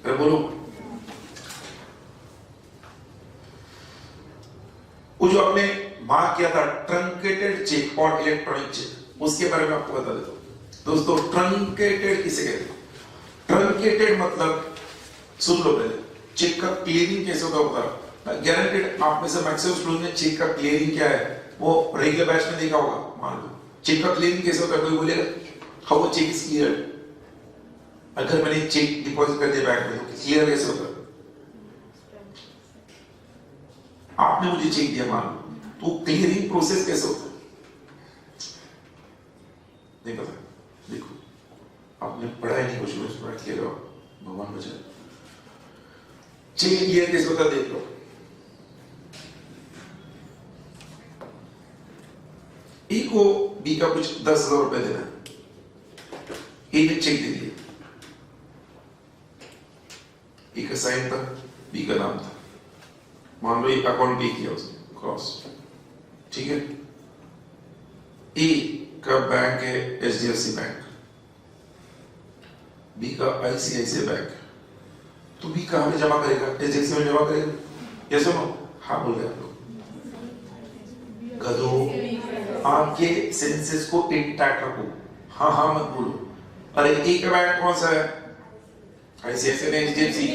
Speaker 1: अरे बोलो। वो जो आपने मार्क किया था ट्रंकेटेड चेक और इलेक्ट्रॉनिक चेक, उसके बारे में आपको बता देता हूं दोस्तों। ट्रंकेटेड किसे कहते हैं? ट्रंकेटेड मतलब सुन लो पहले, चेक का क्लियरिंग कैसे होता है। गारंटेड आप में से मैक्सिमम स्टूडेंट ने चेक का क्लियरिंग क्या है वो रेगुलर बैच में देखा होगा। मान लो चेक का क्लियरिंग कैसे होता है, कोई बोलेगा हाउ वो चेक इज क्लियर। अगर मैंने चेक डिपॉजिट कर दिया बैंक में तो क्लियर कैसे होता है? आपने मुझे चेक दिया मान लो, तो क्लियरिंग प्रोसेस कैसे होता है नहीं पता। देखो आपने पढ़ा ही नहीं कुछ, बड़ा क्लियर हो, भगवान बचाए। चेक क्लियर कैसे होता है देख लो। ए को बी का कुछ 10,000 रुपए देना है, ए ने चेक दे दिया, ए का साइन था, बी का नाम था, मान लो एक अकाउंट पे किया उसने क्रॉस, ठीक है। ए का बैंक है एचडीएफसी बैंक, बी का आईसीआईसीआई बैंक, तो बी कहां पे जमा करेगा? एचडीएफसी में जमा करेगा, यस और नो? हाँ बोल रहे आप लोग गधो, आपके सेंसेस को इंटैक्ट रखो, हाँ हाँ मत बोलो। अरे ए का बैंक कौन सा है? ICICI HDFC.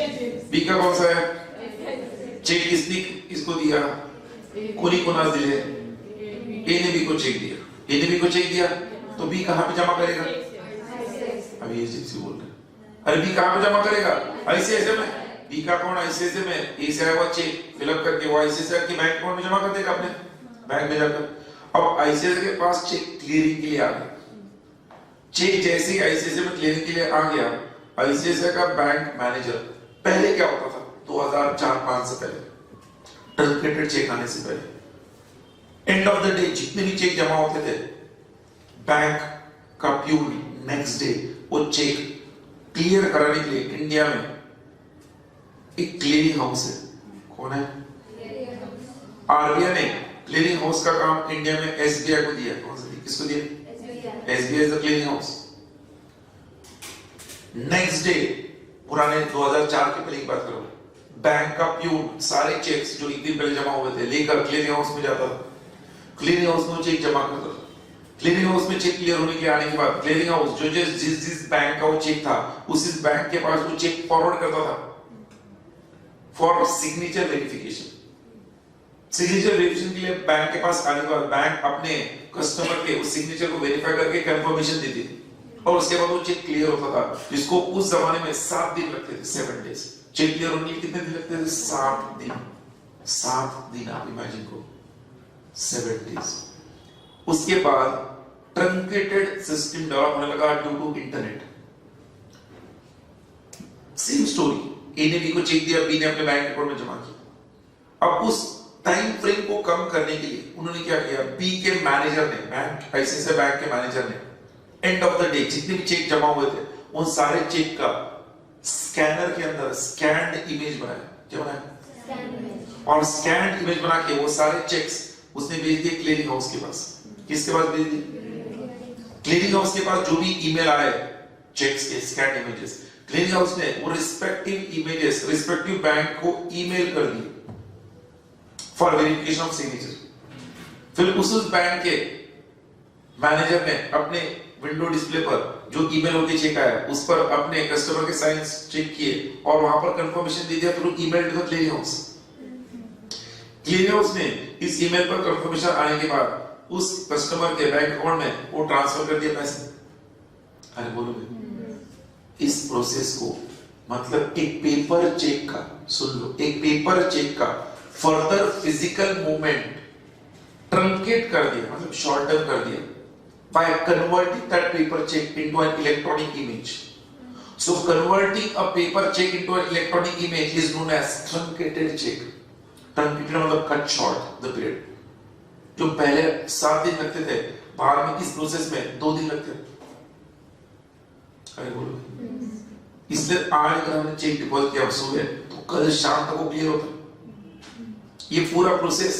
Speaker 1: बी का कौन सा है? चेक किसने किसको दिया? कोनी को नाज दिले, ए ने बी को चेक दिया, ए ने बी को चेक दिया, तो बी कहां पे जमा करेगा? अभी एचडीएफसी बोल रहे हैं, अरे बी कहां पे जमा करेगा? आईसीआईसीआई में। बी का अकाउंट आईसीआईसीआई में, ए से आया हुआ चेक फिलअप करके वो आईसीआईसीआई के बैंक अकाउंट में जमा कर देगा अपने बैंक में जाकर। अब आईसीआईसीआई के पास चेक क्लियरिंग के लिए आ गया, चेक जैसे ही आईसीआईसीआई में क्लियरिंग के लिए आ गया, आईसीआईसीआई का बैंक मैनेजर, पहले क्या होता था 2004-5 से पहले, ट्रंकेटेड चेक आने से पहले, एंड ऑफ द डे जितने भी चेक जमा होते थे, बैंक का प्यून नेक्स्ट डे वो चेक क्लियर कराने के लिए इंडिया में एक क्लियरिंग हाउस है, कौन है? आरबीआई ने क्लियरिंग हाउस का काम इंडिया में एसबीआई को दिया। कौन सा? किसको दिया? SBI is the clearing house. Next day, पुराने 2004 के पहले की बात करो, बैंक का प्यून सारे चेक्स जो एक दिन पहले जमा हुए थे लेकर क्लियरिंग हाउस में जाता था, क्लियरिंग हाउस में चेक जमा करता था, क्लियरिंग हाउस में चेक क्लियर होने के आने के बाद क्लियरिंग हाउस जो जिस बैंक का वो चेक था उस बैंक के पास वो चेक फॉरवर्ड करता था for signature verification. Signature verification के लिए बैंक के पास आने के बाद बैंक अपने कस्टमर के उस सिग्नेचर को वेरीफाई करके कंफर्मेशन देती थी और उसके बाद वो चेक क्लियर होता था, जिसको उस जमाने में 7 दिन लगते थे, 7 डेज। चेक क्लियर होने के कितने दिन लगते थे? 7 दिन। 7 दिन, आप इमेजिन करो, 7 डेज। उसके बाद ट्रंकेटेड सिस्टम डेवलप होने लगा due to internet. Same story, A ने बी को चेक दिया, बी ने अपने बैंक अकाउंट में जमा किया। अब उस टाइम फ्रेम को कम करने के लिए उन्होंने क्या किया, बी के मैनेजर ने, बैंक आईसीआईसीआई बैंक के मैनेजर ने एंड ऑफ द डे जितने भी चेक जमा हुए थे उन सारे चेक का स्कैनर के अंदर स्कैन्ड इमेज बनाया। क्या बनाया? और स्कैन्ड इमेज बना के वो सारे चेक्स उसने भेज दिए क्लियरिंग हाउस के पास। किसके पास भेज दिए? क्लियरिंग हाउस के पास। जो भी ईमेल आए चेक्स के स्कैन्ड इमेजेस, क्लियरिंग हाउस ने वो रिस्पेक्टिव इमेजेस रिस्पेक्टिव बैंक को ईमेल कर दिए फॉर वेरिफिकेशन ऑफ सिग्नेचर। फिर उस बैंक के मैनेजर ने अपने विंडो डिस्प्ले पर जो ईमेल होके चेक आया उस पर अपने कस्टमर के साइंस चेक किए और वहां पर कंफर्मेशन दे दिया through email to the clearing house. Clearing house ने इस ईमेल पर कंफर्मेशन आने के बाद उस कस्टमर के बैंक अकाउंट में वो ट्रांसफर कर दिया पैसे। अरे बोलो इस प्रोसेस को, मतलब एक पेपर चेक का, सुन लो, एक पेपर चेक का फर्दर फिजिकल मूवमेंट ट्रंकेट कर दिया, मतलब शॉर्टन कर दिया by converting that paper check into an electronic image. So converting a paper check into an electronic image is known as truncated check. Truncated मतलब cut short the period. जो पहले 7 दिन लगते थे, बाद में इस प्रोसेस में 2 दिन लगते हैं। अरे बोलो, इसलिए आज अगर हमने चेक डिपॉजिट किया सुबह तो कल शाम तक वो क्लियर होता। ये पूरा प्रोसेस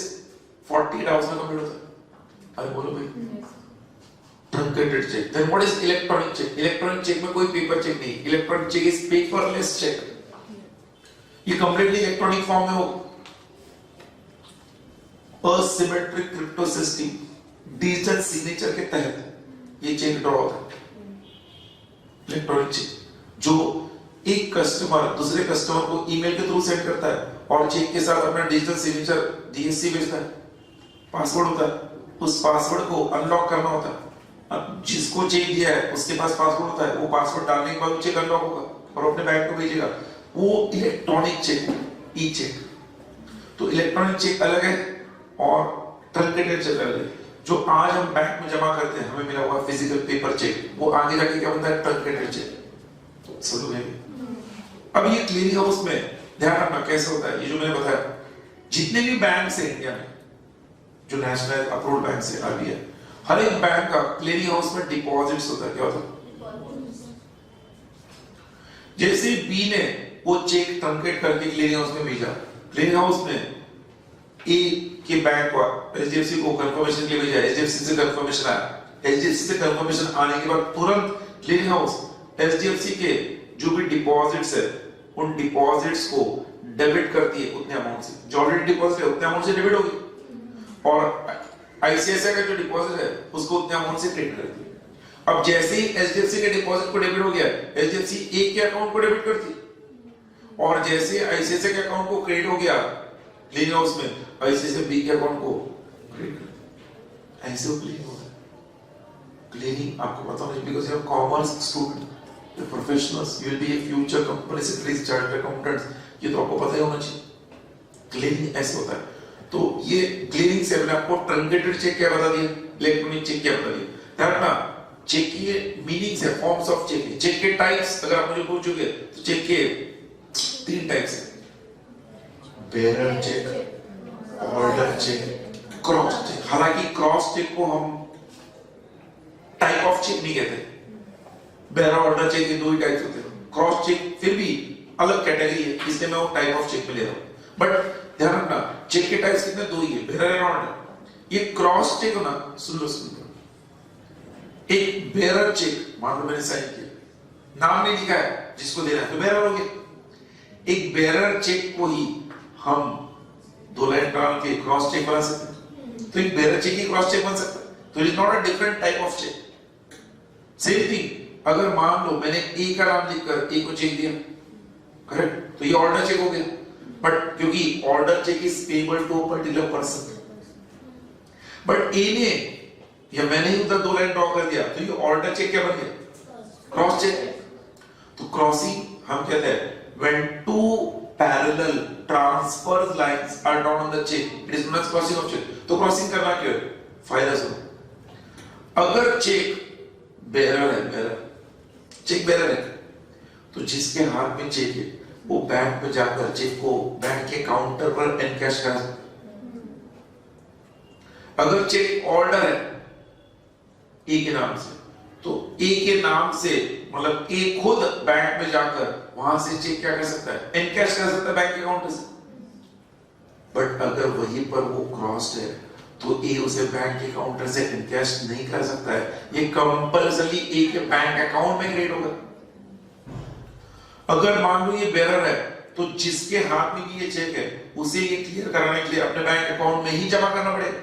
Speaker 1: 48 आवर्स में कंप्लीट होता। अरे बोलो भाई, truncated check. Then what is electronic check? Electronic check में कोई पेपर चेक नहीं, electronic check is paperless check. ये completely electronic form में होगा। Asymmetric crypto system, digital signature के तहत ये चेक ड्रॉ होता है। इलेक्ट्रॉनिक चेक जो एक कस्टमर दूसरे कस्टमर को ईमेल के थ्रू सेंड करता है और चेक के साथ अपना डिजिटल सिग्नेचर डीएससी भेजता है, पासवर्ड होता है, उस पासवर्ड को अनलॉक करना होता है। अब जिसको चेक दिया है उसके पास पासवर्ड होता है, वो पासवर्ड डालने के बाद वो चेक अनलॉक होगा और अपने बैंक को भेजेगा। वो इलेक्ट्रॉनिक चेक, ई चेक। तो इलेक्ट्रॉनिक चेक अलग है और ट्रंकेटेड चेक अलग है। जो आज हम बैंक में जमा करते हैं, हमें मिला हुआ फिजिकल पेपर चेक, वो आगे जाके क्या बनता है? Truncated check. समझ गए? अब ये क्लियरिंग हाउस में ध्यान रखना कैसे होता है। ये जो मैंने बताया, जितने भी बैंक है इंडिया में, जो नेशनल अप्रूव्ड बैंक है, आरबीआई, हर एक बैंक का क्लियरिंग हाउस में डिपॉजिट्स होता है। क्या होता है? जैसे बी ने वो चेक ट्रंकेट करके क्लियरिंग हाउस में भेजा, क्लियरिंग हाउस ने ए के बैंक को, एचडीएफसी को कंफर्मेशन के लिए भेजा, एचडीएफसी से कंफर्मेशन आया, एचडीएफसी से कंफर्मेशन आने के बाद तुरंत क्लियरिंग हाउस एचडीएफसी के जो भी डिपॉजिट्स है उन डिपॉजिट्स को डेबिट करती है उतने अमाउंट से, जो ऑलरेडी डिपॉजिट है उतने अमाउंट से डेबिट होगी, और आईसीआईसीआई का जो डिपॉजिट है उसको उतने अमाउंट से क्रेडिट करती है। अब जैसे ही एचडीएफसी के डिपॉजिट को डेबिट हो गया, एचडीएफसी ए के अकाउंट को डेबिट करती है, और जैसे आईसीआईसीआई के अकाउंट को क्रेडिट हो गया क्लियरिंग हाउस में, आईसीआईसीआई बी के अकाउंट को क्रेडिट करती है। ऐसे वो क्लियरिंग होता है। क्लियरिंग आपको पता होना चाहिए, because you are commerce student, professionals, you will be a future company secretary, chartered accountants, ये तो आपको पता ही होना चाहिए। क्लियरिंग ऐसे होता है। तो ये क्लियरिंग से मैंने आपको ट्रंकेटेड चेक क्या बता दिया, इलेक्ट्रॉनिक चेक क्या बता दिया। ध्यान रखना, चेक की मीनिंग्स है, फॉर्म्स ऑफ चेक। चेक के टाइप्स अगर आप मुझे पूछोगे तो चेक के 3 टाइप्स है, bearer cheque, order cheque, cross cheque. हालांकि क्रॉस चेक को हम टाइप ऑफ चेक नहीं कहते, बेरर ऑर्डर चेक के 2 ही टाइप्स होते हैं। क्रॉस चेक फिर भी अलग कैटेगरी है, इसलिए मैं वो टाइप ऑफ चेक में ले रहा हूं। बट ध्यान रखना, चेक के टाइप्स कितने, 2 ही है, बेरर एंड ऑर्डर। ये क्रॉस चेक ना, सुन लो। एक बेरर चेक, मान लो मैंने साइन किया, नाम नहीं लिखा है जिसको देना है, तो बेरर हो गया। एक बेरर चेक को ही हम 2 लाइन डाल के क्रॉस चेक बना सकते हैं। तो एक बेरर चेक ही क्रॉस चेक बन सकता है। तो it is not a different type of cheque. Same thing, अगर मान लो मैंने ए का नाम लिखकर ए को चेक दिया, करेक्ट, तो ये ऑर्डर चेक हो गया। बट क्योंकि order cheque is payable to a particular person, but A ने या मैंने ही उधर 2 लाइन ड्रॉ कर दिया, तो ये ऑर्डर चेक क्या बन गया, क्रॉस चेक। तो क्रॉसिंग हम कहते हैं when 2 parallel transverse lines are drawn on the check, it is known as crossing of check। तो क्रॉसिंग करना क्यों है, फायदा सुनो। अगर चेक बेरर है, बेरर चेक बेरर है, तो जिसके हाथ में चेक है वो बैंक में जाकर चेक को बैंक के काउंटर पर एनकैश करा सकता। अगर चेक ऑर्डर है ए के नाम से, तो ए के नाम से मतलब ए खुद बैंक में जाकर वहां से चेक क्या कर सकता है, एनकैश कर सकता है बैंक के अकाउंट से। बट अगर वहीं पर वो क्रॉस्ड है तो ए उसे बैंक के काउंटर से एनकैश नहीं कर सकता है, ये कंपल्सरी ए के बैंक अकाउंट में क्रिएट होगा। अगर मान लो ये बेरर है, तो जिसके हाथ में भी ये चेक है उसे ये क्लियर कराने के लिए अपने बैंक अकाउंट में ही जमा करना पड़ेगा,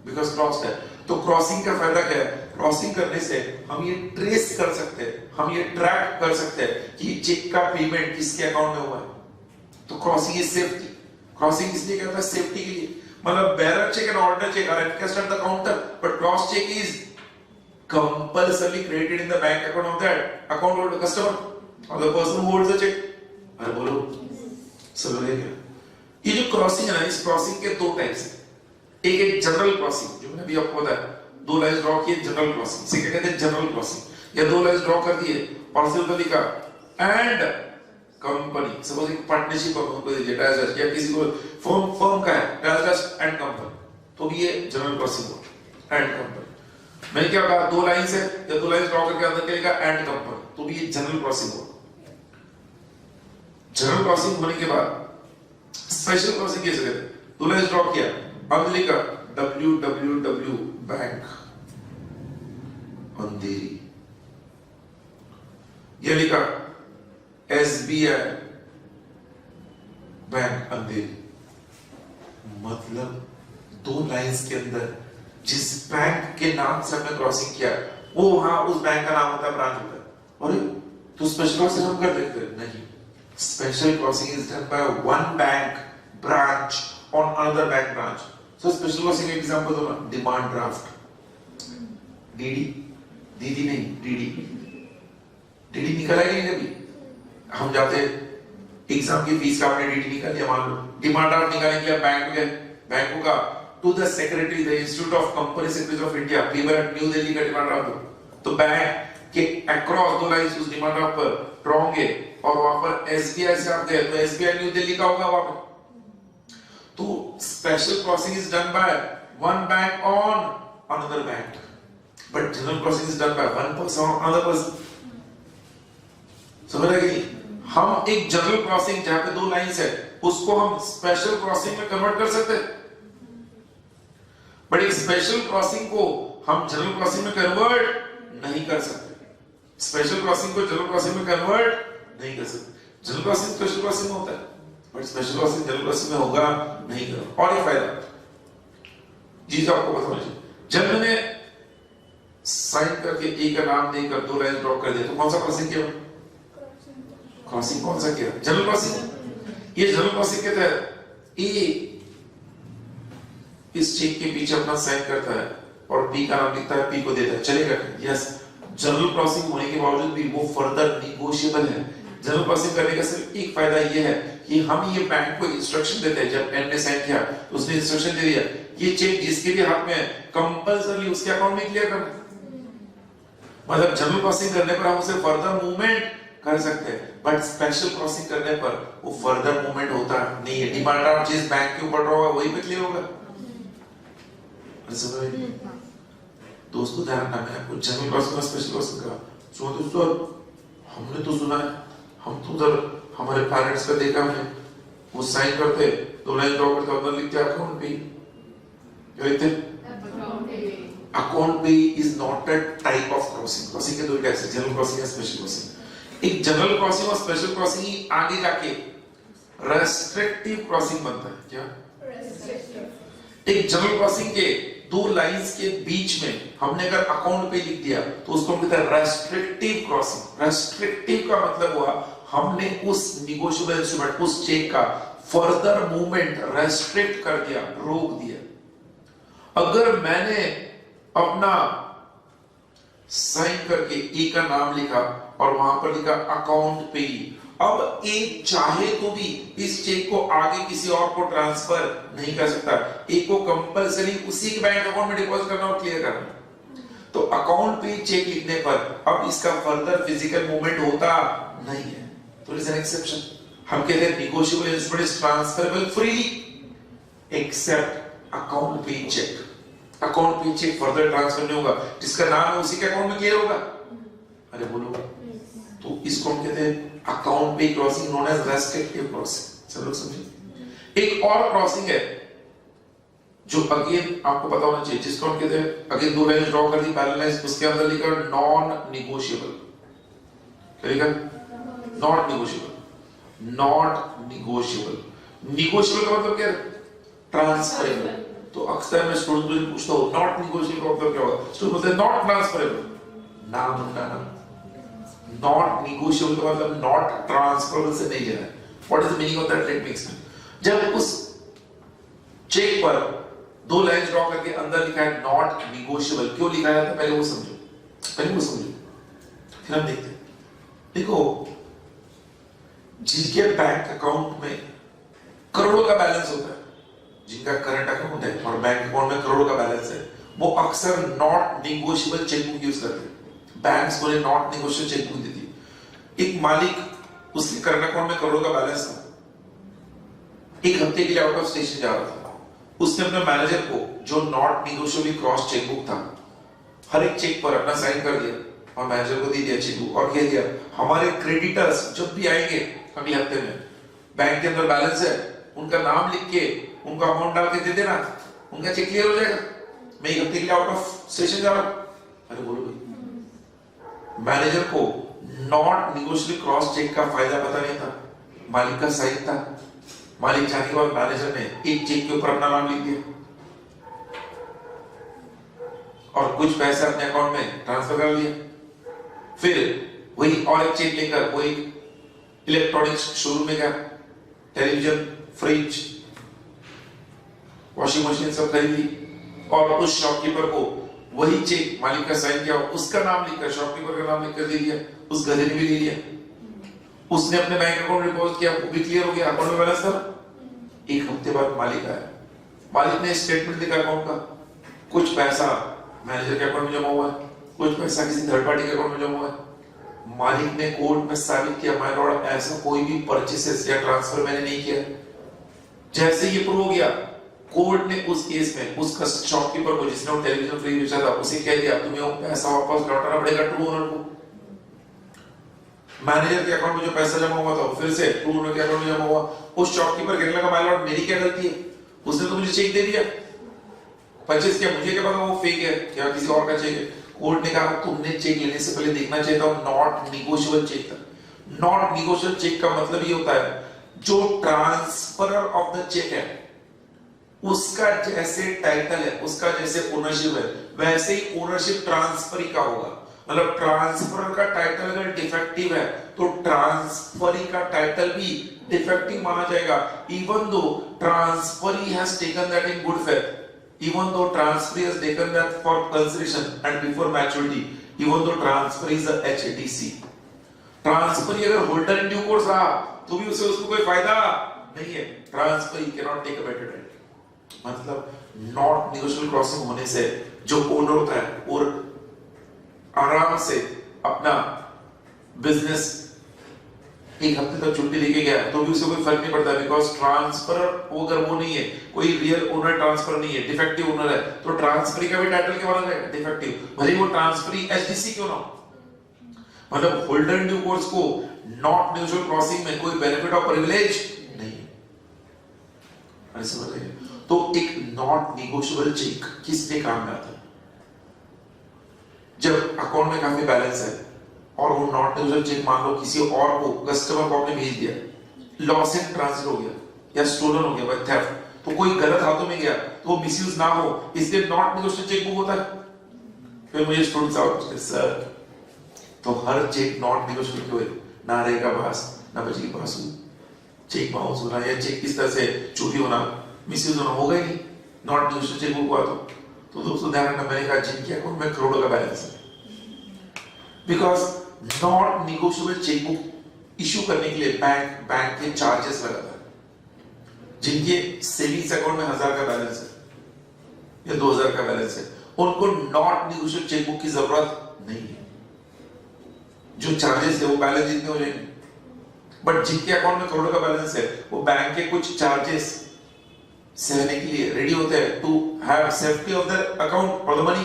Speaker 1: बिकॉज क्रॉस्ड है। तो क्रॉसिंग का फायदा क्या है, क्रॉसिंग करने से हम ये ट्रेस कर सकते हैं, हम ये ट्रैक कर सकते हैं कि चेक का पेमेंट किसके अकाउंट में हुआ है। तो क्रॉसिंग इज सेफ्टी। क्रॉसिंग इसलिए कहता है सेफ्टी के लिए, मतलब bearer cheque and order cheque are encashed at the counter, but cross cheque is compulsory created in the bank account of that account holder, customer और the person who holds the cheque. अरे बोलो समझ रहे क्या? ये जो क्रॉसिंग है ना, इस क्रॉसिंग के 2 टाइप्स है। एक जनरल क्रॉसिंग, जो मैंने अभी आपको बताया, 2 लाइंस ड्रॉ किए, जनरल क्रॉसिंग। इसे क्या कहते हैं, जनरल क्रॉसिंग। या 2 लाइंस ड्रॉ कर दिए और सिर्फ लिखा एंड कंपनी, सपोज एक पार्टनरशिप को दीजिए ट्रांसडस्ट, या किसी को फर्म का है ट्रांसडस्ट एंड कंपनी, तो भी ये जनरल क्रॉसिंग हो, एंड कंपनी। मैंने क्या कहा, 2 लाइंस है या 2 लाइंस ड्रॉ करके अंदर क्या लिखा, एंड कंपनी, तो भी ये जनरल क्रॉसिंग हो। जनरल क्रॉसिंग होने के बाद स्पेशल क्रॉसिंग कैसे कहते हैं, 2 लाइंस ड्रॉ किया, अब लिखा www बैंक अंधेरी, ये लिखा SBI बैंक अंधेरी। मतलब 2 लाइंस के अंदर जिस बैंक के नाम से हमने क्रॉसिंग किया वो वहां उस बैंक का नाम होता है, ब्रांच होता है। और तो स्पेशल क्रॉसिंग हम कर देते हैं नहीं, special crossing is done by one bank branch on another bank branch. So special crossing का एग्जांपल दो ना, डिमांड ड्राफ्ट, डीडी, दीदी नहीं डीडी, डीडी निकला ही नहीं कभी। हम जाते एग्जाम की फीस का आपने डीडी निकाल लिया, मान लो डिमांड ड्राफ्ट निकालने के लिए बैंक गए, बैंक का to the secretary the institute of company secretary of India, please new Delhi का डिमांड ड्राफ्ट दो। तो बैंक के अक्रॉस 2 लाइंस उस डिमांड ड्राफ्ट पर ड्रॉ होंगे और वहां पर एसबीआई से आप गए तो एसबीआई न्यू दिल्ली का होगा वहां पर। तो special crossing is done by one bank on another bank, but general crossing is done by one person on another person. समझ रहे कि हम एक जनरल क्रॉसिंग जहां पे 2 लाइंस है उसको हम स्पेशल क्रॉसिंग में कन्वर्ट कर सकते हैं, बट एक स्पेशल क्रॉसिंग को हम जनरल क्रॉसिंग में कन्वर्ट नहीं कर सकते। स्पेशल क्रॉसिंग को जनरल क्रॉसिंग में कन्वर्ट नहीं कर सकते। जनरल क्रॉसिंग स्पेशल क्रॉसिंग में होता है, but special crossing general crossing में होगा नहीं करो। और ये फायदा जी आपको बताना चाहिए, जब मैंने साइन करके ए का नाम देकर 2 लाइन ड्रॉ कर दिया तो कौन सा क्रॉसिंग किया, क्रॉसिंग कौन सा किया, जनरल क्रॉसिंग। ये जनरल क्रॉसिंग के तहत ए इस चेक के पीछे अपना साइन करता है और पी का नाम लिखता है, पी को देता है, चलेगा? यस। जनरल क्रॉसिंग होने के बावजूद भी वो फर्दर निगोशिएबल है। जनरल क्रॉसिंग करने का सिर्फ एक फायदा ये है कि हम ये बैंक को इंस्ट्रक्शन देते हैं, जब एन ने साइन किया तो उसने इंस्ट्रक्शन दे दिया ये चेक जिसके भी हाथ में है कंपल्सरी उसके अकाउंट में क्लियर करना। मतलब जनरल क्रॉसिंग करने पर हम उसे फर्दर मूवमेंट कर सकते हैं, बट स्पेशल क्रॉसिंग करने पर वो फर्दर मूवमेंट होता नहीं है। डिमांड ड्राफ्ट जिस बैंक के ऊपर ड्रॉ होगा वही पे क्लियर होगा। दोस्तों ध्यान रखना, मैंने आपको जनरल क्रॉसिंग और स्पेशल क्रॉसिंग कहा। सो दोस्तों हमने तो सुना है, हम तो उधर हमारे पेरेंट्स का देखा हमने, वो साइन करते दो लाइन ड्रॉ करते अंदर लिखते अकाउंट पे, क्या लिखते अकाउंट पे is not a type of crossing. Crossing के दो टाइप्स है, जनरल क्रॉसिंग और स्पेशल क्रॉसिंग। एक जनरल क्रॉसिंग और स्पेशल क्रॉसिंग ही आगे जाके रेस्ट्रिक्टिव क्रॉसिंग बनता है। क्या रेस्ट्रिक्टिव? एक जनरल क्रॉसिंग के दो लाइंस के बीच में हमने अगर अकाउंट पे लिख दिया तो उसको हम कहते हैं रेस्ट्रिक्टिव क्रॉसिंग। रेस्ट्रिक्टिव का मतलब हुआ हमने उस निगोशिएबल इंस्ट्रूमेंट, उस चेक का फर्दर मूवमेंट रेस्ट्रिक्ट कर दिया, रोक दिया। अगर मैंने अपना साइन करके ए का नाम लिखा और वहां पर लिखा अकाउंट पे, अब ए चाहे तो भी इस चेक को आगे किसी और को ट्रांसफर नहीं कर सकता। ए को कंपल्सरी उसी के बैंक अकाउंट में डिपॉजिट करना और क्लियर करना। तो अकाउंट पे चेक लिखने पर अब इसका फर्दर फिजिकल मूवमेंट होता नहीं है। तो इज एन एक्सेप्शन। हम कहते हैं negotiable instrument is transferable freely except account pay cheque. Account pay cheque further transfer नहीं होगा, जिसका नाम है उसी के अकाउंट में क्लियर होगा। अरे बोलो, तो इसको हम कहते हैं account pay crossing known as restrictive crossing. सब लोग समझे? एक और क्रॉसिंग है जो अगेन आपको पता होना चाहिए, जिसको हम कहते हैं अगेन दो लाइन ड्रॉ कर दी पैरेलल लाइंस, उसके अंदर लिखा नॉन निगोशिएबल। क्या लिखा? Not negotiable. Not negotiable. Negotiable का मतलब क्या है? ट्रांसफरेबल। तो अक्सर मैं स्टूडेंट से पूछता हूं नॉट निगोशिएबल का मतलब क्या होगा? स्टूडेंट बोलते हैं नॉट ट्रांसफरेबल। नाम उनका नाम नॉट निगोशिएबल का मतलब नॉट ट्रांसफरेबल से नहीं जाना। What is the meaning of that? Let me explain. जब उस चेक पर दो लाइंस ड्रॉ करके अंदर लिखा है नॉट निगोशिएबल, क्यों लिखा है तो पहले वो समझो, पहले वो समझो, फिर हम देखते हैं। देखो, जिनके बैंक अकाउंट में करोड़ों का बैलेंस होता है, जिनका करंट अकाउंट है और बैंक अकाउंट में करोड़ों का बैलेंस है, वो अक्सर नॉट निगोशिएबल चेकबुक यूज करते हैं। बैंक्स बोले नॉट निगोशिएबल चेकबुक देती। एक मालिक, उसके करंट अकाउंट में करोड़ों का बैलेंस था, एक हफ्ते के लिए आउट ऑफ स्टेशन जा रहा था। उसने अपने मैनेजर को, जो नॉट निगोशिएबल क्रॉस चेकबुक था, हर एक चेक पर अपना साइन कर दिया और मैनेजर को दे दिया चेकबुक और कह दिया हमारे क्रेडिटर्स जब भी आएंगे अगले हफ्ते में, बैंक के अंदर बैलेंस है, उनका नाम लिख के उनका अमाउंट डाल के दे देना, उनका चेक क्लियर हो जाएगा। मैं एक हफ्ते के लिए आउट ऑफ स्टेशन जा रहा हूं। अरे बोलो भाई, मैनेजर को नॉट निगोशिएबल क्रॉस चेक का फायदा पता नहीं था, मालिक का साइन था। मालिक जाने के बाद मैनेजर ने एक चेक के ऊपर अपना नाम लिख दिया और कुछ पैसा अपने अकाउंट में ट्रांसफर कर लिया। फिर वही और एक चेक लेकर वो एक इलेक्ट्रॉनिक्स शोरूम में गया, टेलीविजन, फ्रिज, वॉशिंग मशीन सब खरीदी और उस शॉपकीपर को वही चेक मालिक का साइन किया, उसका नाम लिखकर, शॉपकीपर का नाम लिखकर दे दिया। उस गधे ने भी ले लिया। उसने अपने बैंक अकाउंट डिपॉजिट किया, वो भी क्लियर हो गया, अकाउंट में बैलेंस था। एक हफ्ते बाद मालिक आया, मालिक ने स्टेटमेंट दिखा अकाउंट का, कुछ पैसा मैनेजर के अकाउंट में जमा हुआ है, कुछ पैसा किसी थर्ड पार्टी के अकाउंट में जमा हुआ है। मालिक ने कोर्ट में साबित किया, माय लॉर्ड, ऐसा कोई भी परचेसेस या ट्रांसफर मैंने नहीं किया। जैसे ये प्रूव हो गया, कोर्ट ने उस केस में उस शॉपकीपर को, जिसने वो टेलीविजन फ्रिज बेचा था, उसे कह दिया तुम्हें वो पैसा वापस लौटाना पड़ेगा ट्रू ओनर को। मैनेजर के अकाउंट में जो पैसा जमा हुआ था फिर से ट्रू ओनर के अकाउंट में जमा हुआ। उस शॉपकीपर कहने लगा माय लॉर्ड मेरी क्या गलती है, उसने तो मुझे चेक दे दिया, परचेस किया, मुझे क्या पता वो फेक है या किसी और का चेक है। कोर्ट ने कहा तुमने चेक लेने से पहले देखना चाहिए था नॉट निगोशिएबल चेक था। नॉट निगोशिएबल चेक का मतलब ये होता है जो ट्रांसफरर ऑफ द चेक है उसका जैसे टाइटल है, उसका जैसे ओनरशिप है, वैसे ही ओनरशिप ट्रांसफरी का होगा। मतलब ट्रांसफरर का टाइटल अगर डिफेक्टिव है तो ट्रांसफरी का टाइटल भी डिफेक्टिव माना जाएगा, even though transferee has taken that in good faith, even though transferee has taken that for consideration and before maturity, even though transfer is HDC, transfer अगर होल्डर इन ड्यू कोर्स रहा तो भी उसे उसको कोई फायदा नहीं है। Transfer he can not take a better right, मतलब नॉट नेगोशिएबल क्रॉसिंग होने से जो ओनर होता है और आराम से अपना बिजनेस एक हफ्ते तक छुट्टी लेके गया तो भी उसे कोई फर्क नहीं पड़ता, बिकॉज ट्रांसफर अगर वो नहीं है, कोई रियल ओनर ट्रांसफर नहीं है, डिफेक्टिव ओनर है, तो ट्रांसफर का भी टाइटल क्या बना रहेगा? डिफेक्टिव, भले वो ट्रांसफर HDC क्यों ना हो। मतलब होल्डर इन ड्यू कोर्स को नॉट नेगोशिएबल क्रॉसिंग में कोई बेनिफिट ऑफ प्रिविलेज नहीं है। अरे समझ रहे हैं? तो एक नॉट नेगोशिएबल चेक किसने काम में आता है? जब अकाउंट में काफी बैलेंस है और वो नॉट नेगोशिएबल चेक मान लो किसी और को, कस्टमर को आपने भेज दिया, लॉस इन ट्रांसफर हो गया या स्टोलन हो गया बाय थेफ्ट, तो कोई गलत हाथों में गया तो वो मिसयूज ना हो, इसलिए नॉट नेगोशिएबल चेक बुक होता है। फिर मुझे स्टूडेंट्स आउट सर तो हर चेक नॉट नेगोशिएबल क्यों है? ना रहेगा पास ना बचेगी पास, चेक बाउंस होना या चेक किस तरह से चोरी होना, मिसयूज होना होगा ही नहीं नॉट नेगोशिएबल चेक बुक हुआ तो दोस्तों ध्यान रखना, मैंने कहा जिनके अकाउंट में करोड़ों का बैलेंस है, because not negotiable cheque book issue करने के लिए बैंक के चार्जेस लगाता है। जिनके सेविंग्स अकाउंट में 1000 का बैलेंस है या 2000 का बैलेंस है, उनको नॉट नेगोशिएबल चेक बुक की जरूरत नहीं है, जो चार्जेस है वो बैलेंस जितने हो जाएंगे। बट जिनके अकाउंट में करोड़ों का बैलेंस है वो बैंक के कुछ चार्जेस सहने के लिए रेडी होते हैं to have safety of their account और द मनी।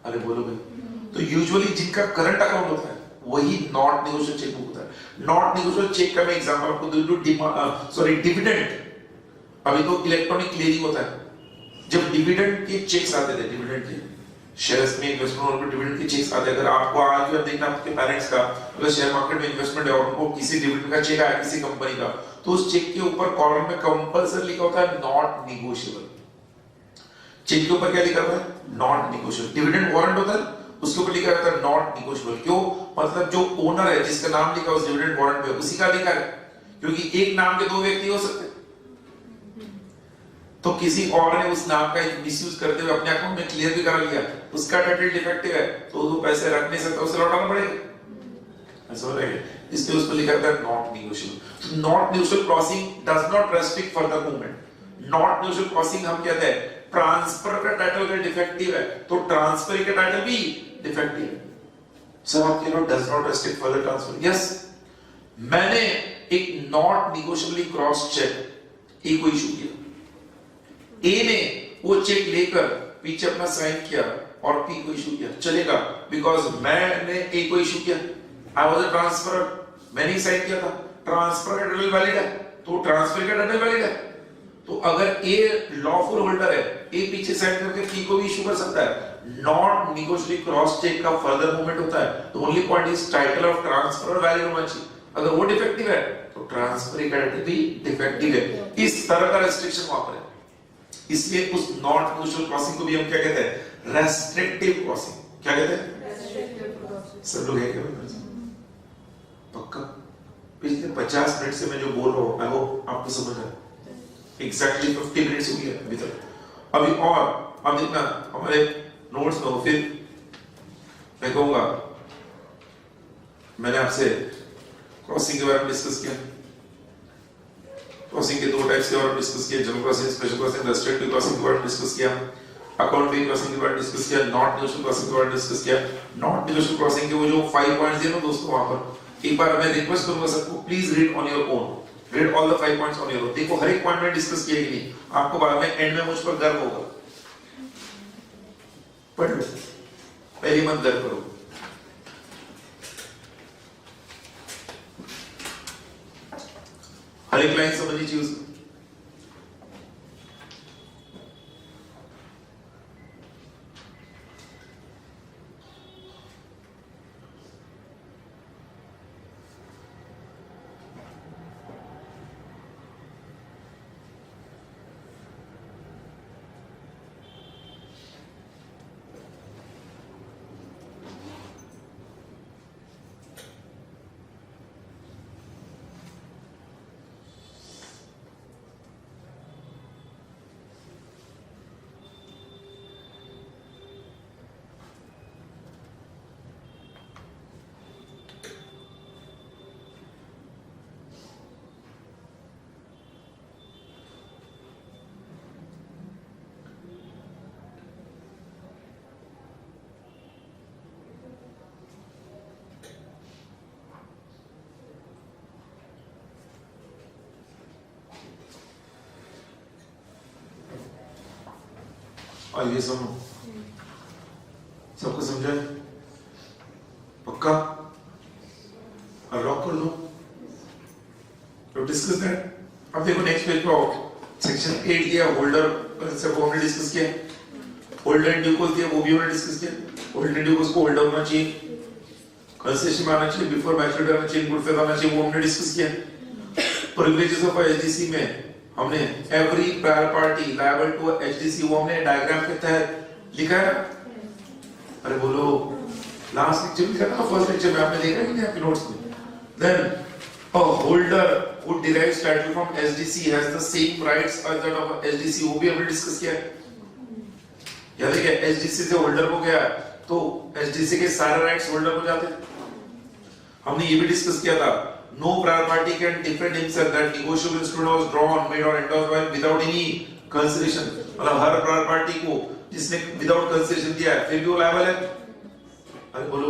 Speaker 1: अरे बोलो भाई, तो यूजुअली जिनका करंट अकाउंट होता है वही नॉट नेगोशिएबल चेक बुक होता है। नॉट नेगोशिएबल चेक का मैं एग्जांपल आपको दूं, डिविडेंड, अभी तो इलेक्ट्रॉनिक क्लियरिंग होता है, जब डिविडेंड के चेक्स आते थे, डिविडेंड के शेयर्स में इन्वेस्टमेंट और डिविडेंड के चेक्स आते, अगर आपको आज भी देखना आपके पेरेंट्स का अगर शेयर मार्केट में इन्वेस्टमेंट है और उनको किसी डिविडेंड का चेक आया किसी कंपनी का, तो उस चेक के ऊपर कॉलम में कंपलसरी लिखा होता है नॉट नेगोशिएबल। चेक के ऊपर क्या लिखा होता है? Not negotiable. डिविडेंड वारंट होता है उसके ऊपर लिखा रहता है नॉट नेगोशिएबल। क्यों? मतलब जो ओनर है जिसका नाम लिखा उस डिविडेंड वारंट पे उसी का लिखा है, क्योंकि एक नाम के दो व्यक्ति हो सकते, तो किसी और ने उस नाम का मिसयूज करते हुए अपने अकाउंट में क्लियर भी करा लिया, उसका टाइटल डिफेक्टिव है तो वो पैसे रख नहीं सकता, उसे लौटाना पड़ेगा। ऐसा हो रहा है, इसलिए उस पर लिखा रहता है नॉट नेगोशिएबल। तो not negotiable crossing does not restrict further movement. Not negotiable crossing हम कहते हैं ट्रांसफर का टाइटल अगर डिफेक्टिव है तो ट्रांसफर का टाइटल भी डिफेक्टिव है। सर आप कह रहे हो does not restrict further transfer. Yes, मैंने एक नॉट नेगोशिएबली क्रॉस चेक ए को इशू किया, ए ने वो चेक लेकर पीछे अपना साइन किया और पी को इशू किया, चलेगा, बिकॉज मैंने ए को इशू किया, आई वाज अ ट्रांसफर, मैंने ही साइन किया था, ट्रांसफर का टाइटल वैलिड है तो ट्रांसफर का टाइटल वैलिड है। तो अगर ए लॉफुल होल्डर है, ए पीछे साइन करके पी को भी इशू कर सकता है। नॉट नेगोशिएबल क्रॉस चेक का फर्दर मूवमेंट होता है, तो only point is title of transfer valid होना चाहिए। अगर वो डिफेक्टिव है तो ट्रांसफर का टाइटल भी डिफेक्टिव है। इस तरह का रेस्ट्रिक्शन वहां पर है, इसलिए उस नॉट नेगोशिएबल क्रॉसिंग को भी हम क्या कहते हैं? Restrictive crossing. क्या कहते हैं? Restrictive crossing. सब लोग है क्या पक्का? पिछले 50 मिनट से मैं जो बोल रहा हूं आई होप आपको समझ आया। एग्जैक्टली 50 मिनट्स हो गया अभी तक। अभी और आप देखना हमारे नोट्स में हो, फिर मैं कहूंगा मैंने आपसे क्रॉसिंग के बारे में डिस्कस किया, क्रॉसिंग के दो टाइप्स के बारे में डिस्कस किया, general crossing, special crossing, restrictive crossing के बारे में डिस्कस किया, अकाउंट बेस्ड क्रॉसिंग के बारे में डिस्कस किया, नॉट नेगोशिएबल क्रॉसिंग के बारे में डिस्कस किया। नॉट नेगोशिएबल क्रॉसिंग के वो जो 5 पॉइंट्स है ना दोस्तों, वहां पर एक बार मैं रिक्वेस्ट करूंगा सबको, please read on your own, read all the 5 points on your own. देखो हर एक पॉइंट में डिस्कस किया कि नहीं, आपको बाद में एंड में मुझ पर गर्व होगा। पढ़ लो, पहली मत गर्व करो। हर एक लाइन समझनी चाहिए उसमें। और ये सुनो, सबको समझा है? पक्का? लॉक कर दो। तो डिस्कस दैट। अब देखो नेक्स्ट पेज पे आओ। सेक्शन 8 किया, होल्डर कंसेप्ट हमने डिस्कस किया, होल्डर एंड ड्यू दिया, वो भी हमने डिस्कस किया। होल्डर एंड ड्यू को होल्डर होना चाहिए, कंसेशन में आना चाहिए, बिफोर मैच्योरिटी आना चाहिए, गुड फेथ आना चाहिए, वो हमने डिस्कस किया। प्रिविलेजेस ऑफ एचडीसी में हमने every prior party liable to HDC, वो हमने डायग्राम के तहत लिखा है। अरे बोलो, लास्ट लेक्चर में था, फर्स्ट लेक्चर में आपने देखा कि नहीं आपके नोट्स में? Then a holder who derives title from SDC has the same rights as that of SDC, वो भी हमने डिस्कस किया है। याद है क्या? SDC से होल्डर को गया तो SDC के सारे राइट्स होल्डर को जाते। हमने ये भी डिस्कस किया था, no prior party can defend himself that negotiable instrument was drawn, made or endorsed by without any consideration, मतलब हर प्रायर पार्टी को जिसने विदाउट कंसिडरेशन दिया है फिर भी वो लायबल है। अरे बोलो,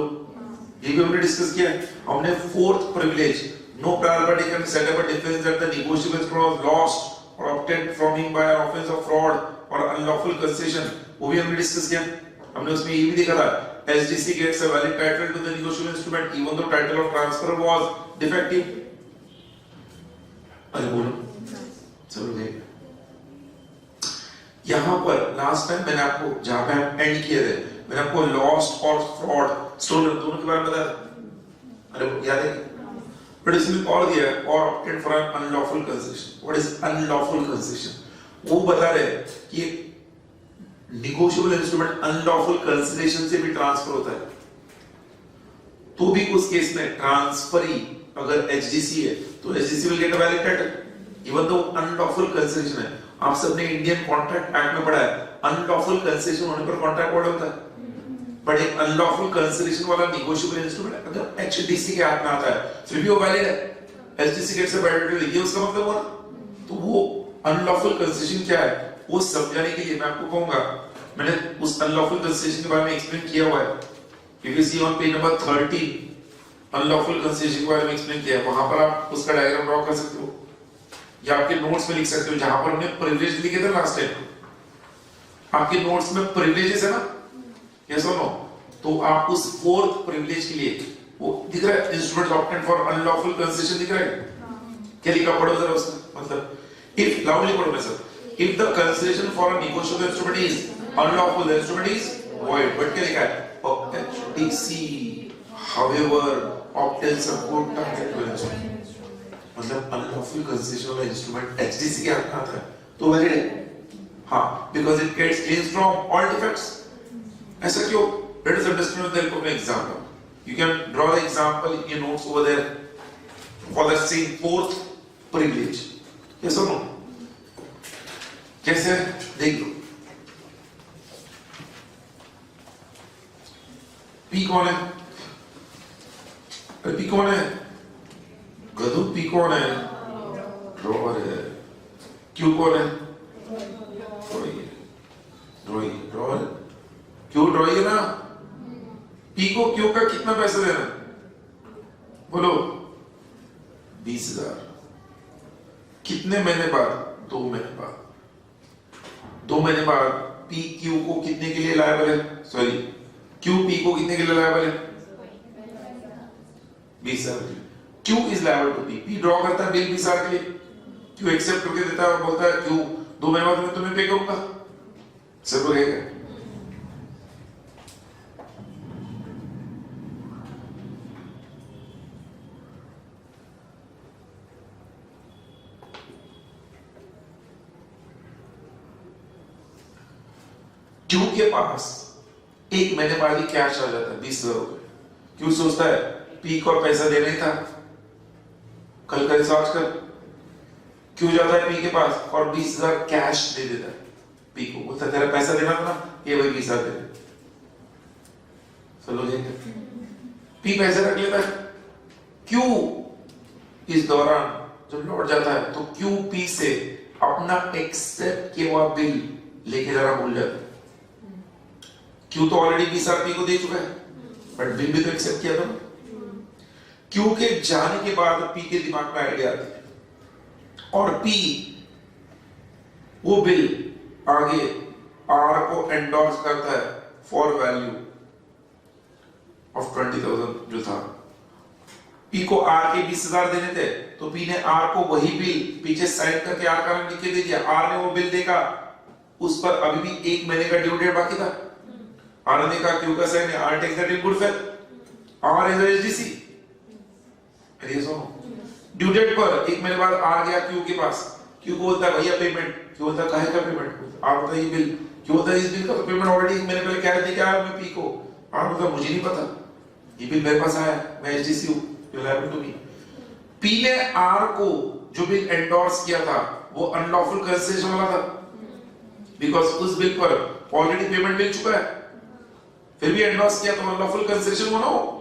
Speaker 1: ये भी हमने डिस्कस किया है। हमने fourth privilege, no prior party can set up a defense that the negotiable instrument was lost or obtained from him by an offense of fraud or unlawful concession, वो भी हमने डिस्कस किया। हमने उसमें ये भी देखा था, SDC gets a valid title to the negotiable instrument even though title of transfer was defective। अरे बोलो, चलो देख। यहाँ पर लास्ट टाइम मैंने आपको, जहाँ पे हम एंड किए थे, मैंने आपको लॉस्ट और फ्रॉड स्टोलन दोनों के बारे में बताया। अरे याद है? बट इसमें और दिया है, और opted for an unlawful concession. What is unlawful concession? वो बता रहे हैं कि नेगोशिएबल इंस्ट्रूमेंट अनलॉफुल कंसिडरेशन से भी ट्रांसफर होता है, तो भी उस केस में ट्रांसफरी अगर एचडीसी है तो HDC will get a valid title even though unlawful consideration है। आप सबने इंडियन कॉन्ट्रैक्ट एक्ट में पढ़ा है, अनलॉफुल कंसिडरेशन होने पर कॉन्ट्रैक्ट वर्ड होता है। बट एक अनलॉफुल कंसिडरेशन वाला नेगोशिएबल इंस्ट्रूमेंट अगर एचडीसी के हाथ में आता है फिर भी वो वैलिड है, HDC gets a valid title, ये उसका मतलब हुआ। तो वो अनलॉफुल कंसिडरेशन क्या है वो समझाने के लिए मैं आपको कहूंगा, मैंने उस अनलॉफुल कंसिडरेशन के बारे में एक्सप्लेन किया हुआ है। You can see on page number 13 unlawful consideration के बारे में एक्सप्लेन किया है, वहां पर आप उसका डायग्राम ड्रॉ कर सकते हो या आपके नोट्स में लिख सकते हो, जहां पर हमने प्रिविलेज लिखे थे लास्ट टाइम। आपके नोट्स में प्रिविलेजेस है ना, यस और नो? तो आप उस फोर्थ प्रिविलेज के लिए वो दिख रहा है, instrument obtained for unlawful consideration दिख रहा है क्या? लिखा पढ़ो जरा उसका मतलब, इफ लाउडली पढ़ो मैं sir, if the consideration for a negotiable instrument is unlawful, the instrument is void। But क्या लिखा है? HDC however obtains a good target to instrument, मतलब अनलॉफुल कंसिडरेशन वाला इंस्ट्रूमेंट एचडीसी के हाथ में आता है तो वैलिड है। हाँ, because it gets cleansed from all defects। ऐसा क्यों? Let us understand with the example. You can draw the example in your notes over there for the same fourth privilege। Yes or no? कैसे? देख लो। पी कौन है? पी कौन है? गधू। पी कौन है? ड्रॉवर है। क्यू कौन है? ड्रॉवर। क्यू ड्रॉई है ना? पी को क्यू का कितना पैसा देना? बोलो। 20,000। कितने महीने बाद? 2 महीने बाद। 2 महीने बाद पी क्यू को कितने के लिए लायबल है? सॉरी, क्यू पी को कितने के लिए लायबल है? 20,000। Q is liable to P. P draw करता है बिल 20,000 के लिए, क्यू एक्सेप्ट करके देता है और बोलता है क्यू 2 महीने बाद मैं तुम्हें पे करूंगा। सब रहेगा। क्यू के पास 1 महीने बाद ही कैश आ जाता है 20,000 रुपए। क्यू सोचता है पी को पैसा देना ही था, कल का रिसर्च कर। क्यू जाता है पी के पास और 20,000 कैश दे देता है पी को, बोलता है तेरा पैसा देना था ना, ये वही 20,000 दे दे। चलो देख, पी पैसे रख लेता है। क्यू इस दौरान जब लौट जाता है तो क्यू पी से अपना एक्सेप्ट किया हुआ बिल लेके जरा भूल जाता है। क्यू तो ऑलरेडी 20,000 पी को दे चुका है, बट बिल भी तो एक्सेप्ट किया था। क्यू के जाने के बाद पी के दिमाग में आइडिया आती है और पी वो बिल आगे आर को एंडोर्स करता है फॉर वैल्यू ऑफ 20,000 जो था। पी को आर के 20,000 देने थे, तो पी ने आर को वही बिल पीछे साइन करके आर का नाम लिख के दे दिया। आर ने वो बिल देखा, उस पर अभी भी 1 महीने का ड्यू डेट बाकी था। आर ने कहा क्यू का साइन है, R takes that in good faith, R is HDC. अरे सुनो, ड्यू डेट पर 1 महीने बाद आर गया क्यू के पास, क्यू को बोलता है भैया पेमेंट, क्यू बोलता है काहे का पेमेंट, आर बोलता है ये बिल, क्यू बोलता है इस बिल का तो पेमेंट ऑलरेडी 1 महीने पहले क्या दे के आया मैं पी को। आर बोलता मुझे नहीं पता, ये बिल मेरे पास आया, मैं एचडीसी हूं, you will happen to me. P ने आर को जो बिल एंडोर्स किया था वो अनलॉफुल कंसेशन वाला था, बिकॉज़ उस बिल पर ऑलरेडी पेमेंट मिल चुका है, फिर भी एंडोर्स किया तो अनलॉफुल कंसेशन होना हो।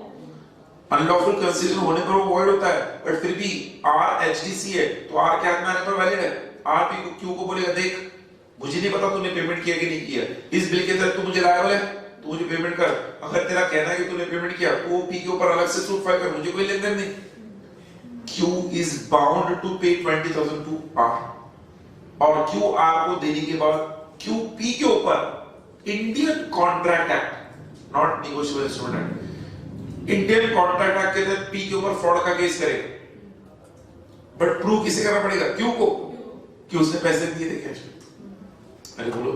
Speaker 1: अनलॉफुल कंसेशन होने पर वो वॉइड होता है, बट फिर भी आर एचडीसी है तो आर के हाथ में आने पर वैलिड है। आर पी को क्यू को बोलेगा देख मुझे नहीं पता तूने पेमेंट किया कि नहीं किया, इस बिल के तहत तू मुझे लायबल है, तू मुझे पेमेंट कर। अगर तेरा कहना है कि तूने पेमेंट किया तो पी के ऊपर अलग से सूट फाइल कर, मुझे कोई लेन देन नहीं। Q is bound to pay 20,000 to R, और Q R को देने के बाद Q P के ऊपर Indian contract act, not negotiable instrument act, Indian contract act के तहत P के ऊपर फ्रॉड का केस करेगा, बट प्रूव किसे करना पड़ेगा, Q को, कि उसने पैसे दिए थे कैश। अरे बोलो,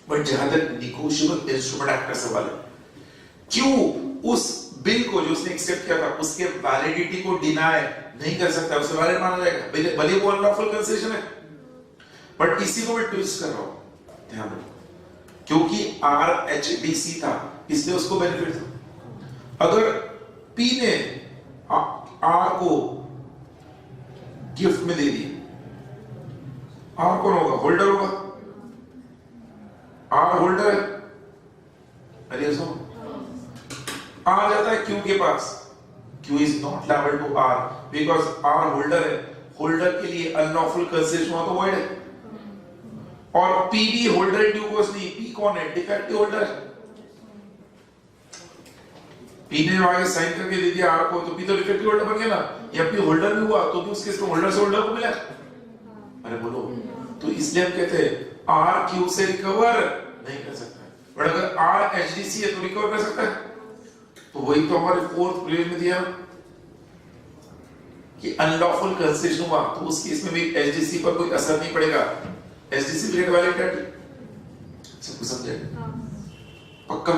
Speaker 1: बट जहां तक नेगोशिएबल इंस्ट्रूमेंट एक्ट का सवाल है, Q उस बिल को जो उसने एक्सेप्ट किया था उसके वैलिडिटी को डिनाई नहीं कर सकता, उसे वैलिड माना जाएगा भले वो अनलॉफुल कंसेशन है। बट इसी को मैं ट्विस्ट कर रहा हूं, ध्यान रखो, क्योंकि आर एचडीसी था इसलिए उसको बेनिफिट था। अगर पी ने आर को गिफ्ट में दे दिया, आर कौन होगा, होल्डर होगा, आर होल्डर है। अरे सुनो, आ जाता है क्यू के पास, Q is not liable to R because R holder है, होल्डर के लिए अनलॉफुल कंसेशन हुआ तो वॉइड है। और पी भी होल्डर है ड्यू कोर्स नहीं, पी कौन है, डिफेक्टिव होल्डर। पी ने आगे साइन करके दे दिया आर को, तो पी तो डिफेक्टिव होल्डर बन गया ना, या पी होल्डर भी हुआ तो भी उसके इसमें होल्डर से होल्डर को मिला। अरे बोलो, तो इसलिए हम कहते हैं आर क्यू से रिकवर नहीं कर सकता, बट अगर आर एचडीसी है तो रिकवर कर सकता है। तो वही तो हमारे फोर्थ प्रिविलेज में दिया कि अनलॉफुल कंसेशन हुआ तो उस केस में भी एचडीसी पर कोई असर नहीं पड़ेगा, एचडीसी ग्रेड वैलिड सबको समझे पक्का।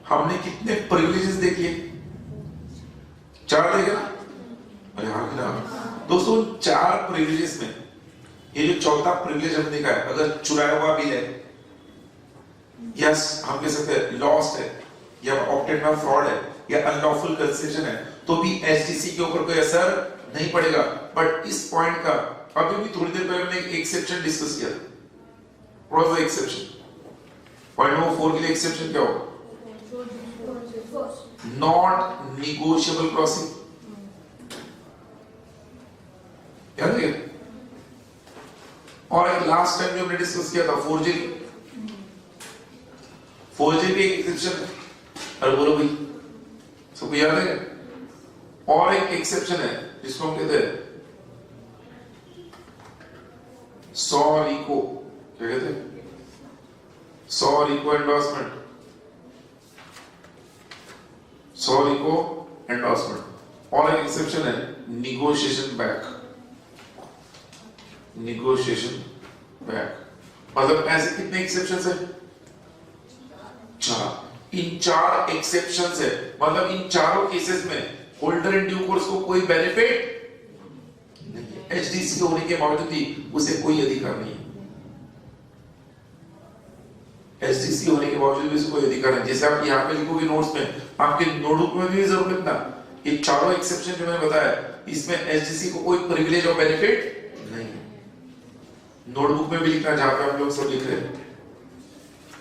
Speaker 1: हमने कितने प्रिविलेजेस देख लिए, 4 देखे ना, अरे हाँ कि ना दोस्तों, 4 प्रिविलेजेस में ये जो चौथा प्रिविलेज हमने देखा है, अगर चुराया हुआ बिल है, यस हम कह सकते हैं लॉस्ट है, या ऑब्टेन बाय फ्रॉड है, या अनलॉफुल कंसेशन है, तो भी एचडीसी के ऊपर कोई असर नहीं पड़ेगा। बट इस पॉइंट का अभी भी थोड़ी देर पहले हमने एक एक्सेप्शन डिस्कस किया था, what was the exception, point number 4 के लिए एक्सेप्शन क्या होगा, नॉट नेगोशिएबल क्रॉसिंग, याद है। और एक लास्ट टाइम जो हमने डिस्कस किया था फोर्जरी, फोर्जरी भी एक एक्सेप्शन है। अरे बोलो भाई, सबको याद है। और एक एक्सेप्शन है जिसको हम कहते हैं सॉ रिको, क्या कहते हैं, saw recourse endorsement, saw recourse endorsement. और एक एक्सेप्शन है निगोशिएशन बैक, निगोशिएशन बैक। मतलब ऐसे कितने एक्सेप्शंस है, 4। इन 4 एक्सेप्शंस है, मतलब इन चारों केसेस में होल्डर इन ड्यू कोर्स को कोई बेनिफिट नहीं है, एचडीसी होने के बावजूद भी उसे कोई अधिकार नहीं है, एचडीसी होने के बावजूद भी उसे कोई अधिकार नहीं। जैसे आप यहाँ पे लिखोगे नोट्स में, आपके नोटबुक में भी जरूर लिखना, ये चारों एक्सेप्शन जो मैंने बताया इसमें एचडीसी को कोई प्रिविलेज और बेनिफिट नहीं है, नोटबुक में भी लिखना जहां पे आप लोग सब लिख रहे हैं।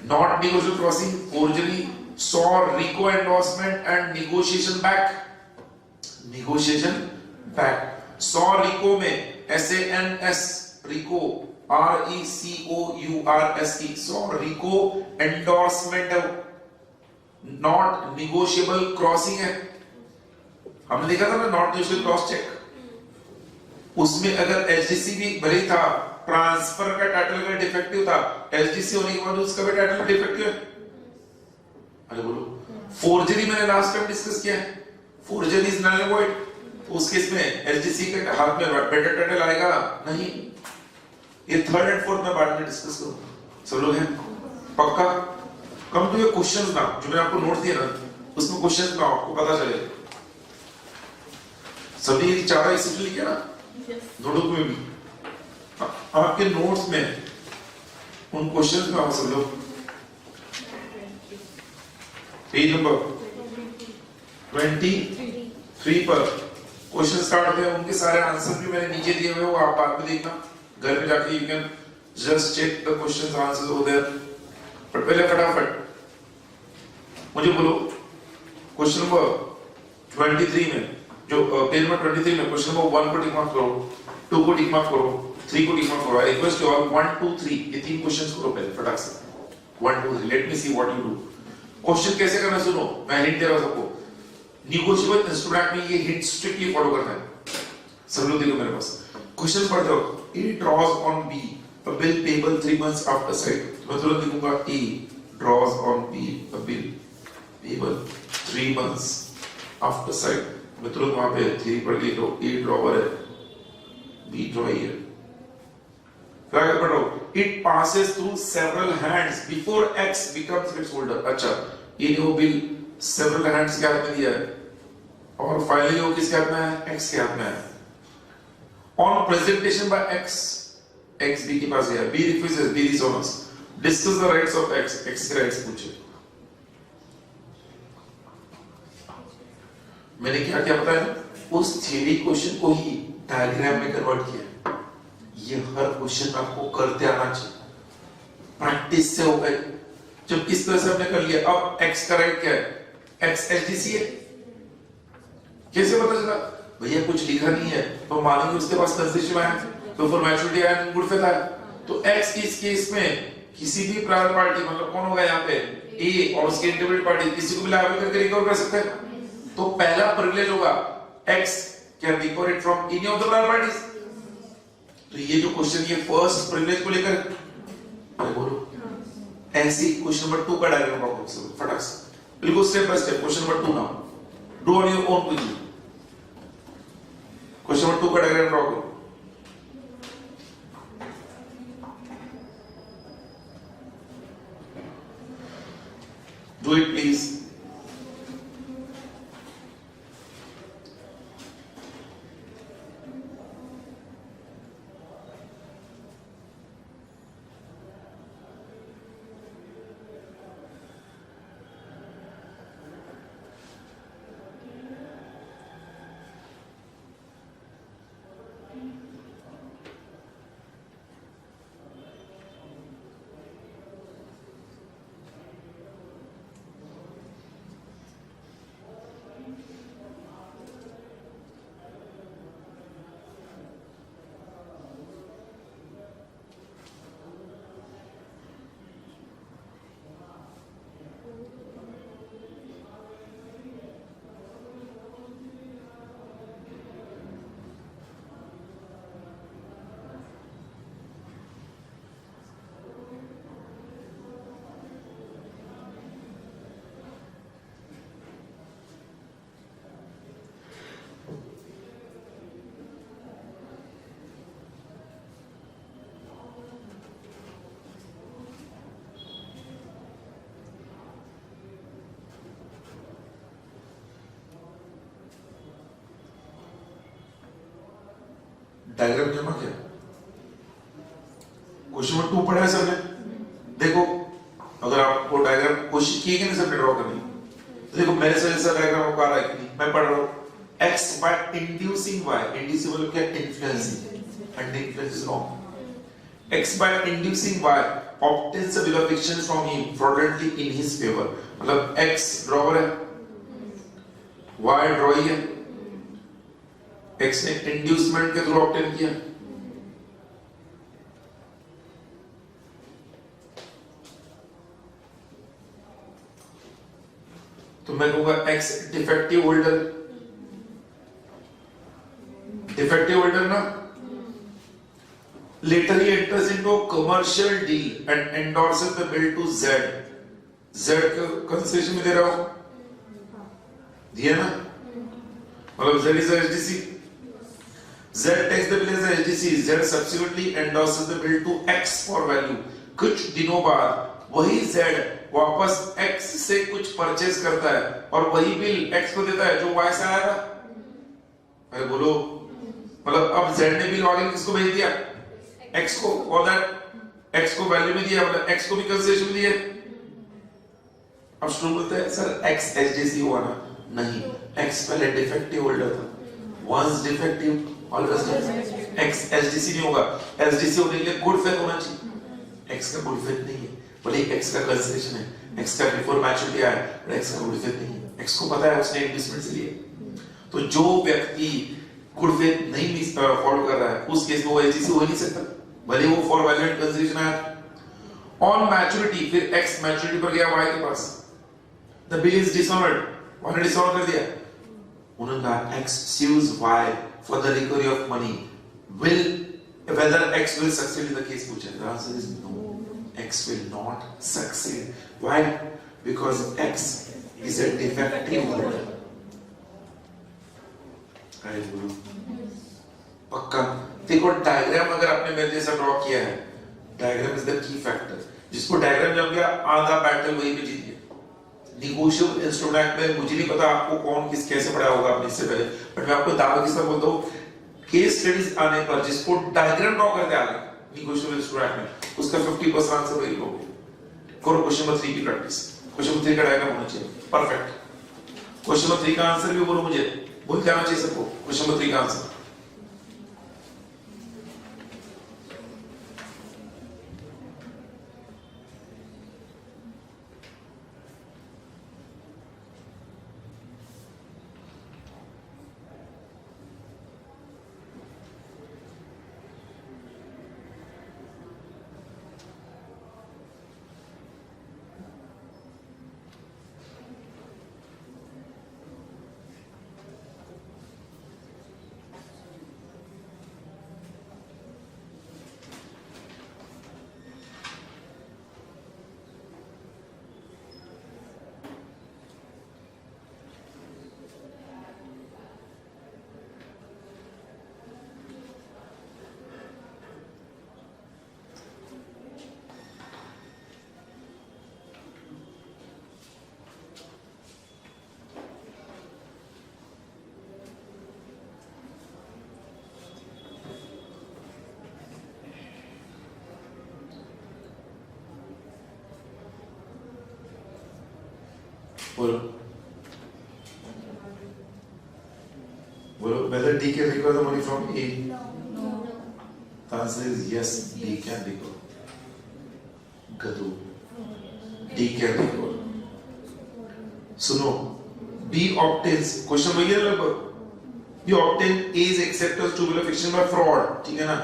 Speaker 1: नॉट नेगोशिएबल क्रॉसिंग, फोर्जरी, सॉ recourse endorsement and negotiation back, negotiation back. सॉ रिको में SANS रिको, RECOURSE, सॉ रिको एंडोर्समेंट है, नॉट नेगोशिएबल क्रॉसिंग है। हमने देखा था ना नॉट नेगोशिएबल क्रॉस चेक, उसमें अगर एचडीसी भी भले था ट्रांसफर का टाइटल का डिफेक्टिव था, एसडीसी होने के बाद उसका भी टाइटल डिफेक्टिव है। अरे बोलो, फोर्जरी मैंने लास्ट टाइम डिस्कस किया है, forgery is null and void, तो उस केस में एसडीसी के हाथ में बेटर टाइटल आएगा नहीं। ये थर्ड एंड फोर्थ में बाद में डिस्कस करूंगा। सब लोग हैं पक्का? कम टू ये क्वेश्चंस ना, जो मैंने आपको नोट दिया ना, उसमें क्वेश्चंस ना आपको पता चले। सभी चारा इसी लिखे ना, नोटबुक में भी आपके नोट्स में उन क्वेश्चंस में आओ सब लोग। पेज नंबर 23 पर क्वेश्चन स्टार्ट होते हैं, उनके सारे आंसर भी मैंने नीचे दिए हुए हैं, वो आप बाद में देखना घर पे जाके, you can just check the questions answers over there. पर पहले फटाफट मुझे बोलो, क्वेश्चन नंबर 23 में जो पेज नंबर 23 में क्वेश्चन नंबर 1 को टिक मार्क करो, 2 को टिक मार्क करो, 3 को टिक मार्क करो। आई रिक्वेस्ट यू ऑल 1 2 3 ये तीन क्वेश्चंस करो पहले फटाक से। 1 2 3 let me see what you do. Question कैसे करना सुनो, मैं हिंट दे रहा हूं सबको। निगोशिएबल इंस्ट्रूमेंट में ये हिंट स्ट्रिक्टली फॉलो करना है। सब लोग देखो मेरे पास क्वेश्चन पढ़ते हो। A draws on B a bill payable 3 months after sight। तो मैं तुरंत लिखूंगा A draws on B a bill payable 3 months after sight। मैं तुरंत वहां पे 3 पढ़ लिख लो, A ड्रॉवर है, B ड्रॉई है। फिर आगे पढ़ो, it passes through several hands before X becomes its holder। अच्छा, ये वो बिल several hands के हाथ में दिया है और फाइनली वो किसके हाथ में है? X के हाथ में है। On presentation by X, X B के पास गया, B refuses, B disowns, discuss the rights of X, X के rights पूछे। मैंने क्या क्या बताया, उस थ्योरी क्वेश्चन को ही डायग्राम में कन्वर्ट किया। ये हर क्वेश्चन आपको करते आना चाहिए, प्रैक्टिस से हो गए। जब इस तरह से हमने कर लिया, अब X का राइट क्या है? X HDC है। कैसे पता चला? भैया कुछ लिखा नहीं है तो मानेंगे उसके पास कंसेशन है, तो for maturity and good faith है। तो X की इस केस में किसी भी प्रायर पार्टी, मतलब कौन होगा यहाँ पे? A, और उसके इंटरमीडिएट पार्टी किसी को भी लाइबल करके रिकवर कर सकते हैं। तो पहला प्रिविलेज होगा X can recover it from any of the prior parties. तो ये जो क्वेश्चन, ये फर्स्ट प्रिविलेज को लेकर बोलो। ऐसी क्वेश्चन नंबर 2 का डायग्राम बनाओ फटाक से, बिल्कुल step by step. Question number 2 now do on your own quickly. Question number 2 का डायग्राम ड्रॉ करो। Do it please. डायग्राम जमा किया। क्वेश्चन नंबर 2 पढ़ा है सबने? देखो, अगर आपको डायग्राम कोशिश की कि नहीं सबने ड्रॉ करनी, तो देखो मेरे से जैसा डायग्राम आपको आ रहा है कि नहीं? मैं पढ़ रहा हूं, X by inducing Y, inducing मतलब क्या? Influencing, and the influence is wrong. X by inducing Y obtains a bill of exchange from him fraudulently in his favor। मतलब X ड्रॉवर है, Y ड्रॉई है, X ने इंड्यूसमेंट के थ्रू ऑब्टेन किया। तो मैं कहूंगा X defective holder, defective holder ना। later he enters into a commercial deal and endorses the bill to Z. Z का कंसेशन में दे रहा हूं, दिया ना, मतलब Z is a HDC. Z takes the bill as a HDC. Z subsequently endorses the bill to X for value. कुछ दिनों बाद वही Z वापस X से कुछ परचेज करता है और वही बिल X को देता है जो Y से आया था। अरे बोलो, मतलब अब Z ने बिल आगे किसको भेज दिया? X को, और दैट X को वैल्यू में दिया, मतलब X को भी कंसेशन में दिया। अब स्टूडेंट बोलते हैं सर X HDC हुआ ना? नहीं, X पहले डिफेक्टिव होल्डर था। Once defective always X HDC नहीं होगा। HDC होने के लिए गुड फेथ होना चाहिए। X का गुड फेथ नहीं है, भले X का कंसेशन है, X का बिफोर मैच्योरिटी आया, X का गुड फेथ नहीं है। X को पता है उसने इन्वेस्टमेंट से लिया। तो जो व्यक्ति गुड फेथ नहीं फॉलो कर रहा है, उस केस में वो HDC हो ही नहीं सकता, भले वो फॉर वैल्यू कंसेशन आया। ऑन मैच्योरिटी फिर X मैच्योरिटी पर गया Y के पास, the bill is dishonoured, Y ने डिसऑनर कर दिया। उन्होंने कहा X sues Y for the recovery of money, will whether X will succeed in the case पूछा। The answer is no, X will not succeed. Why? Because X is a defective holder. अरे बोलो पक्का। देखो डायग्राम अगर आपने मेरे जैसा ड्रॉ किया है, diagram is the key factor. जिसको डायग्राम जम गया आधा बैटल वही पे जीत गया। नेगोशिएबल इंस्ट्रूमेंट में मुझे नहीं पता आपको कौन किस कैसे पढ़ा होगा आपने इससे पहले, बट मैं आपको दावा के साथ बोलता हूँ केस स्टडीज आने पर जिसको डायग्राम ड्रॉ करके आ गया नेगोशिएबल इंस्ट्रूमेंट में, उसका 50% आंसर वही होगा। करो क्वेश्चन नंबर 3 की प्रैक्टिस। क्वेश्चन नंबर 3 का डायग्राम होना चाहिए परफेक्ट। क्वेश्चन नंबर 3 का आंसर भी बोलो मुझे, बोल क्या आना चाहिए सबको क्वेश्चन नंबर 3 का आंसर। बोलो बोलो whether D can recover the money from A? No. The answer is yes, D can recover. गधू, D can recover. सुनो, B obtains, क्वेश्चन वही है लगभग, B obtain A's acceptance to bill of exchange by fraud, ठीक है ना?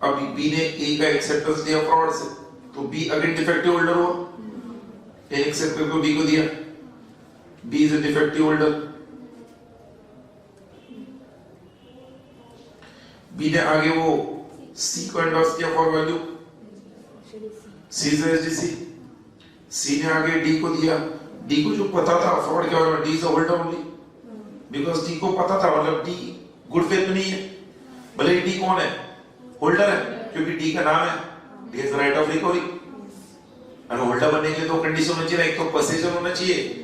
Speaker 1: अभी B ने A का acceptance दिया fraud से, तो B अगेन डिफेक्टिव होल्डर हुआ। A acceptance को B को दिया, B is a defective holder. B ने आगे वो C को एंडोर्स किया for value, C is a HDC. C ने आगे D को दिया, D को जो पता था फ्रॉड क्या होगा, D is a holder only, because D को पता था, मतलब D गुड फेथ में नहीं है, भले D कौन है, होल्डर है, क्योंकि D का नाम है, D has the right of recovery। और होल्डर बनने के लिए दो कंडीशन होनी चाहिए, एक तो पोजीशन होना चाहिए,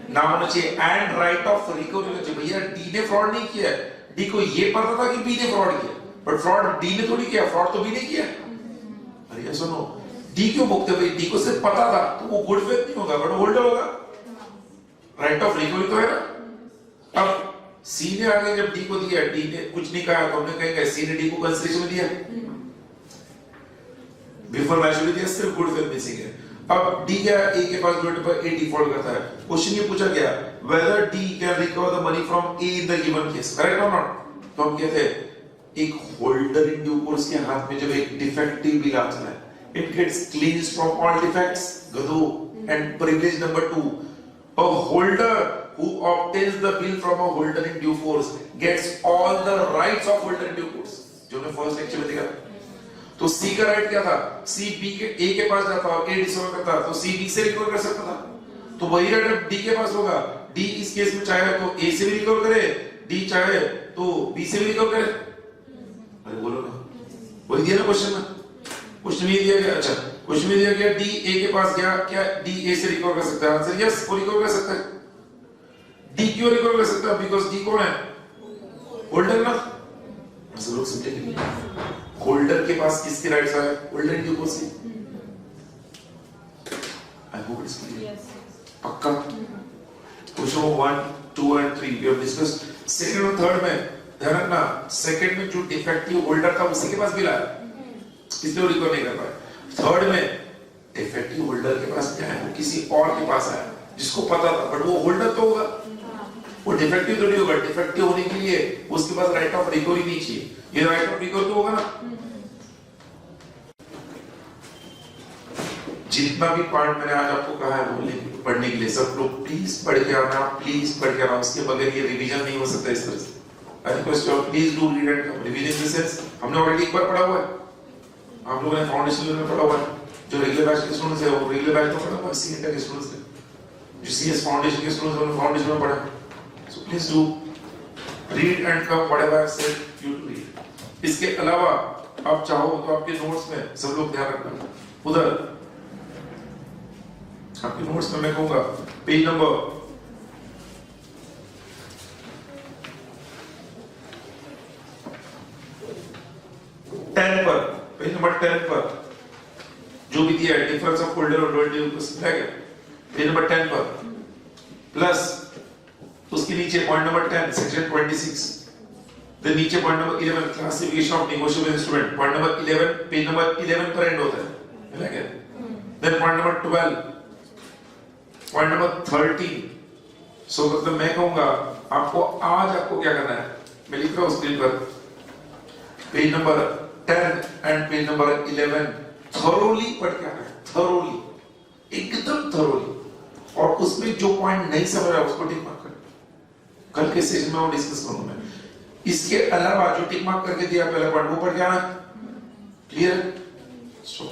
Speaker 1: नाम होना चाहिए, एंड राइट ऑफ रिकवरी होना चाहिए। भैया डी ने फ्रॉड नहीं किया, डी को ये पता था कि बी ने फ्रॉड किया, बट फ्रॉड डी ने थोड़ी किया, फ्रॉड तो बी ने किया। अरे सुनो, डी क्यों भुगते भाई, डी को सिर्फ पता था, तो वो गुड फेथ नहीं होगा, बट होल्डर होगा, राइट ऑफ रिकवरी तो है ना। अब सी ने आगे जब डी को दिया, डी ने कुछ नहीं कहा, तो हमने कहेंगे सी ने डी को कंसिडरेशन में दिया, बिफोर मैच्योरिटी दिया, सिर्फ गुड फेथ मिसिंग है। अब डी क्या, ए के पास जो पर ए डिफॉल्ट करता है। क्वेश्चन ये पूछा गया whether D can recover the money from A in the given case, correct or not? तो हम कहते हैं एक होल्डर इन ड्यू कोर्स के हाथ में जब एक डिफेक्टिव बिल आता है, it gets cleansed from all defects, गधो। and privilege number 2, a holder who obtains the bill from a holder in due course gets all the rights of holder in due course, जो हमने फर्स्ट लेक्चर में देखा। तो सी का राइट क्या था, सी बी के ए के पास जाता और ए डी से करता, तो सी बी से रिकवर कर सकता था, तो वही राइट अब डी के पास होगा। डी इस केस में चाहे तो ए से भी रिकवर करे, डी चाहे तो बी से भी रिकवर करे। अरे बोलो ना, वही दिया ना क्वेश्चन में, क्वेश्चन ये दिया गया। अच्छा क्वेश्चन में दिया गया डी ए के पास गया, क्या डी ए से रिकवर कर सकता है? आंसर यस, वो रिकवर कर सकता है। डी क्यों रिकवर कर सकता है? बिकॉज़ डी कौन है? होल्डर ना। सब लोग समझे कि होल्डर के पास किसके राइट्स है? होल्डर के ऊपर से। I hope it's clear. पक्का? Question 1 2 and 3 we have discussed. Second और थर्ड में ध्यान रखना, सेकंड में जो डिफेक्टिव होल्डर था उसी के पास भी लाया, इसलिए वो रिकवर नहीं कर पाया। थर्ड में डिफेक्टिव होल्डर के पास क्या है, वो किसी और के पास आया जिसको पता था, बट वो होल्डर तो होगा, वो डिफेक्टिव तो नहीं होगा। डिफेक्टिव होने के लिए उसके पास राइट ऑफ रिकवरी नहीं चाहिए, ये राइट ऑफ रिकवरी तो होगा ना। जितना भी पार्ट मैंने आज आपको कहा है बोलने पढ़ने के लिए, सब लोग प्लीज पढ़ के आना, प्लीज पढ़ के आना, उसके बगैर ये रिवीजन नहीं हो सकता इस तरह से। I request you please do read and revision in the sense हमने ऑलरेडी एक बार पढ़ा हुआ है, आप लोगों ने फाउंडेशन में पढ़ा हुआ है, जो रेगुलर बैच के स्टूडेंट्स है वो रेगुलर बैच में पढ़ा हुआ है, सी इंटर के स्टूडेंट्स ने, जो सीएस फाउंडेशन के स्टूडेंट्स हैं फाउंडेशन में पढ़ा है। So please do read and come whatever I said you to read. इसके अलावा आप चाहो तो आपके नोट्स में सब लोग ध्यान रखना, उधर आपके नोट्स में मैं कहूंगा पेज नंबर 10 पर, पेज नंबर 10 पर जो भी दिया है डिफरेंस ऑफ होल्डर और डुअल पेज नंबर 10 पर, प्लस उसके नीचे पॉइंट नंबर 10 सेक्शन 26, देन नीचे point number 11 classification of negotiable instrument, point number 11 page number 11 पर एंड होता है, मिला क्या? Then point number 12, point number 13। So मतलब मैं कहूंगा आपको आज आपको क्या करना है, मैं लिख रहा हूं स्क्रीन पर, page number 10 and page number 11 thoroughly पढ़ के आना है, थोरोली, एकदम थोरोली, और उसमें जो पॉइंट नहीं समझ रहा उसको टिक मार्क कर, कल के सेशन में वो डिस्कस करूंगा मैं। इसके अलावा जो टिक मार्क करके दिया पहला पॉइंट वो पढ़ के आना, क्लियर? सो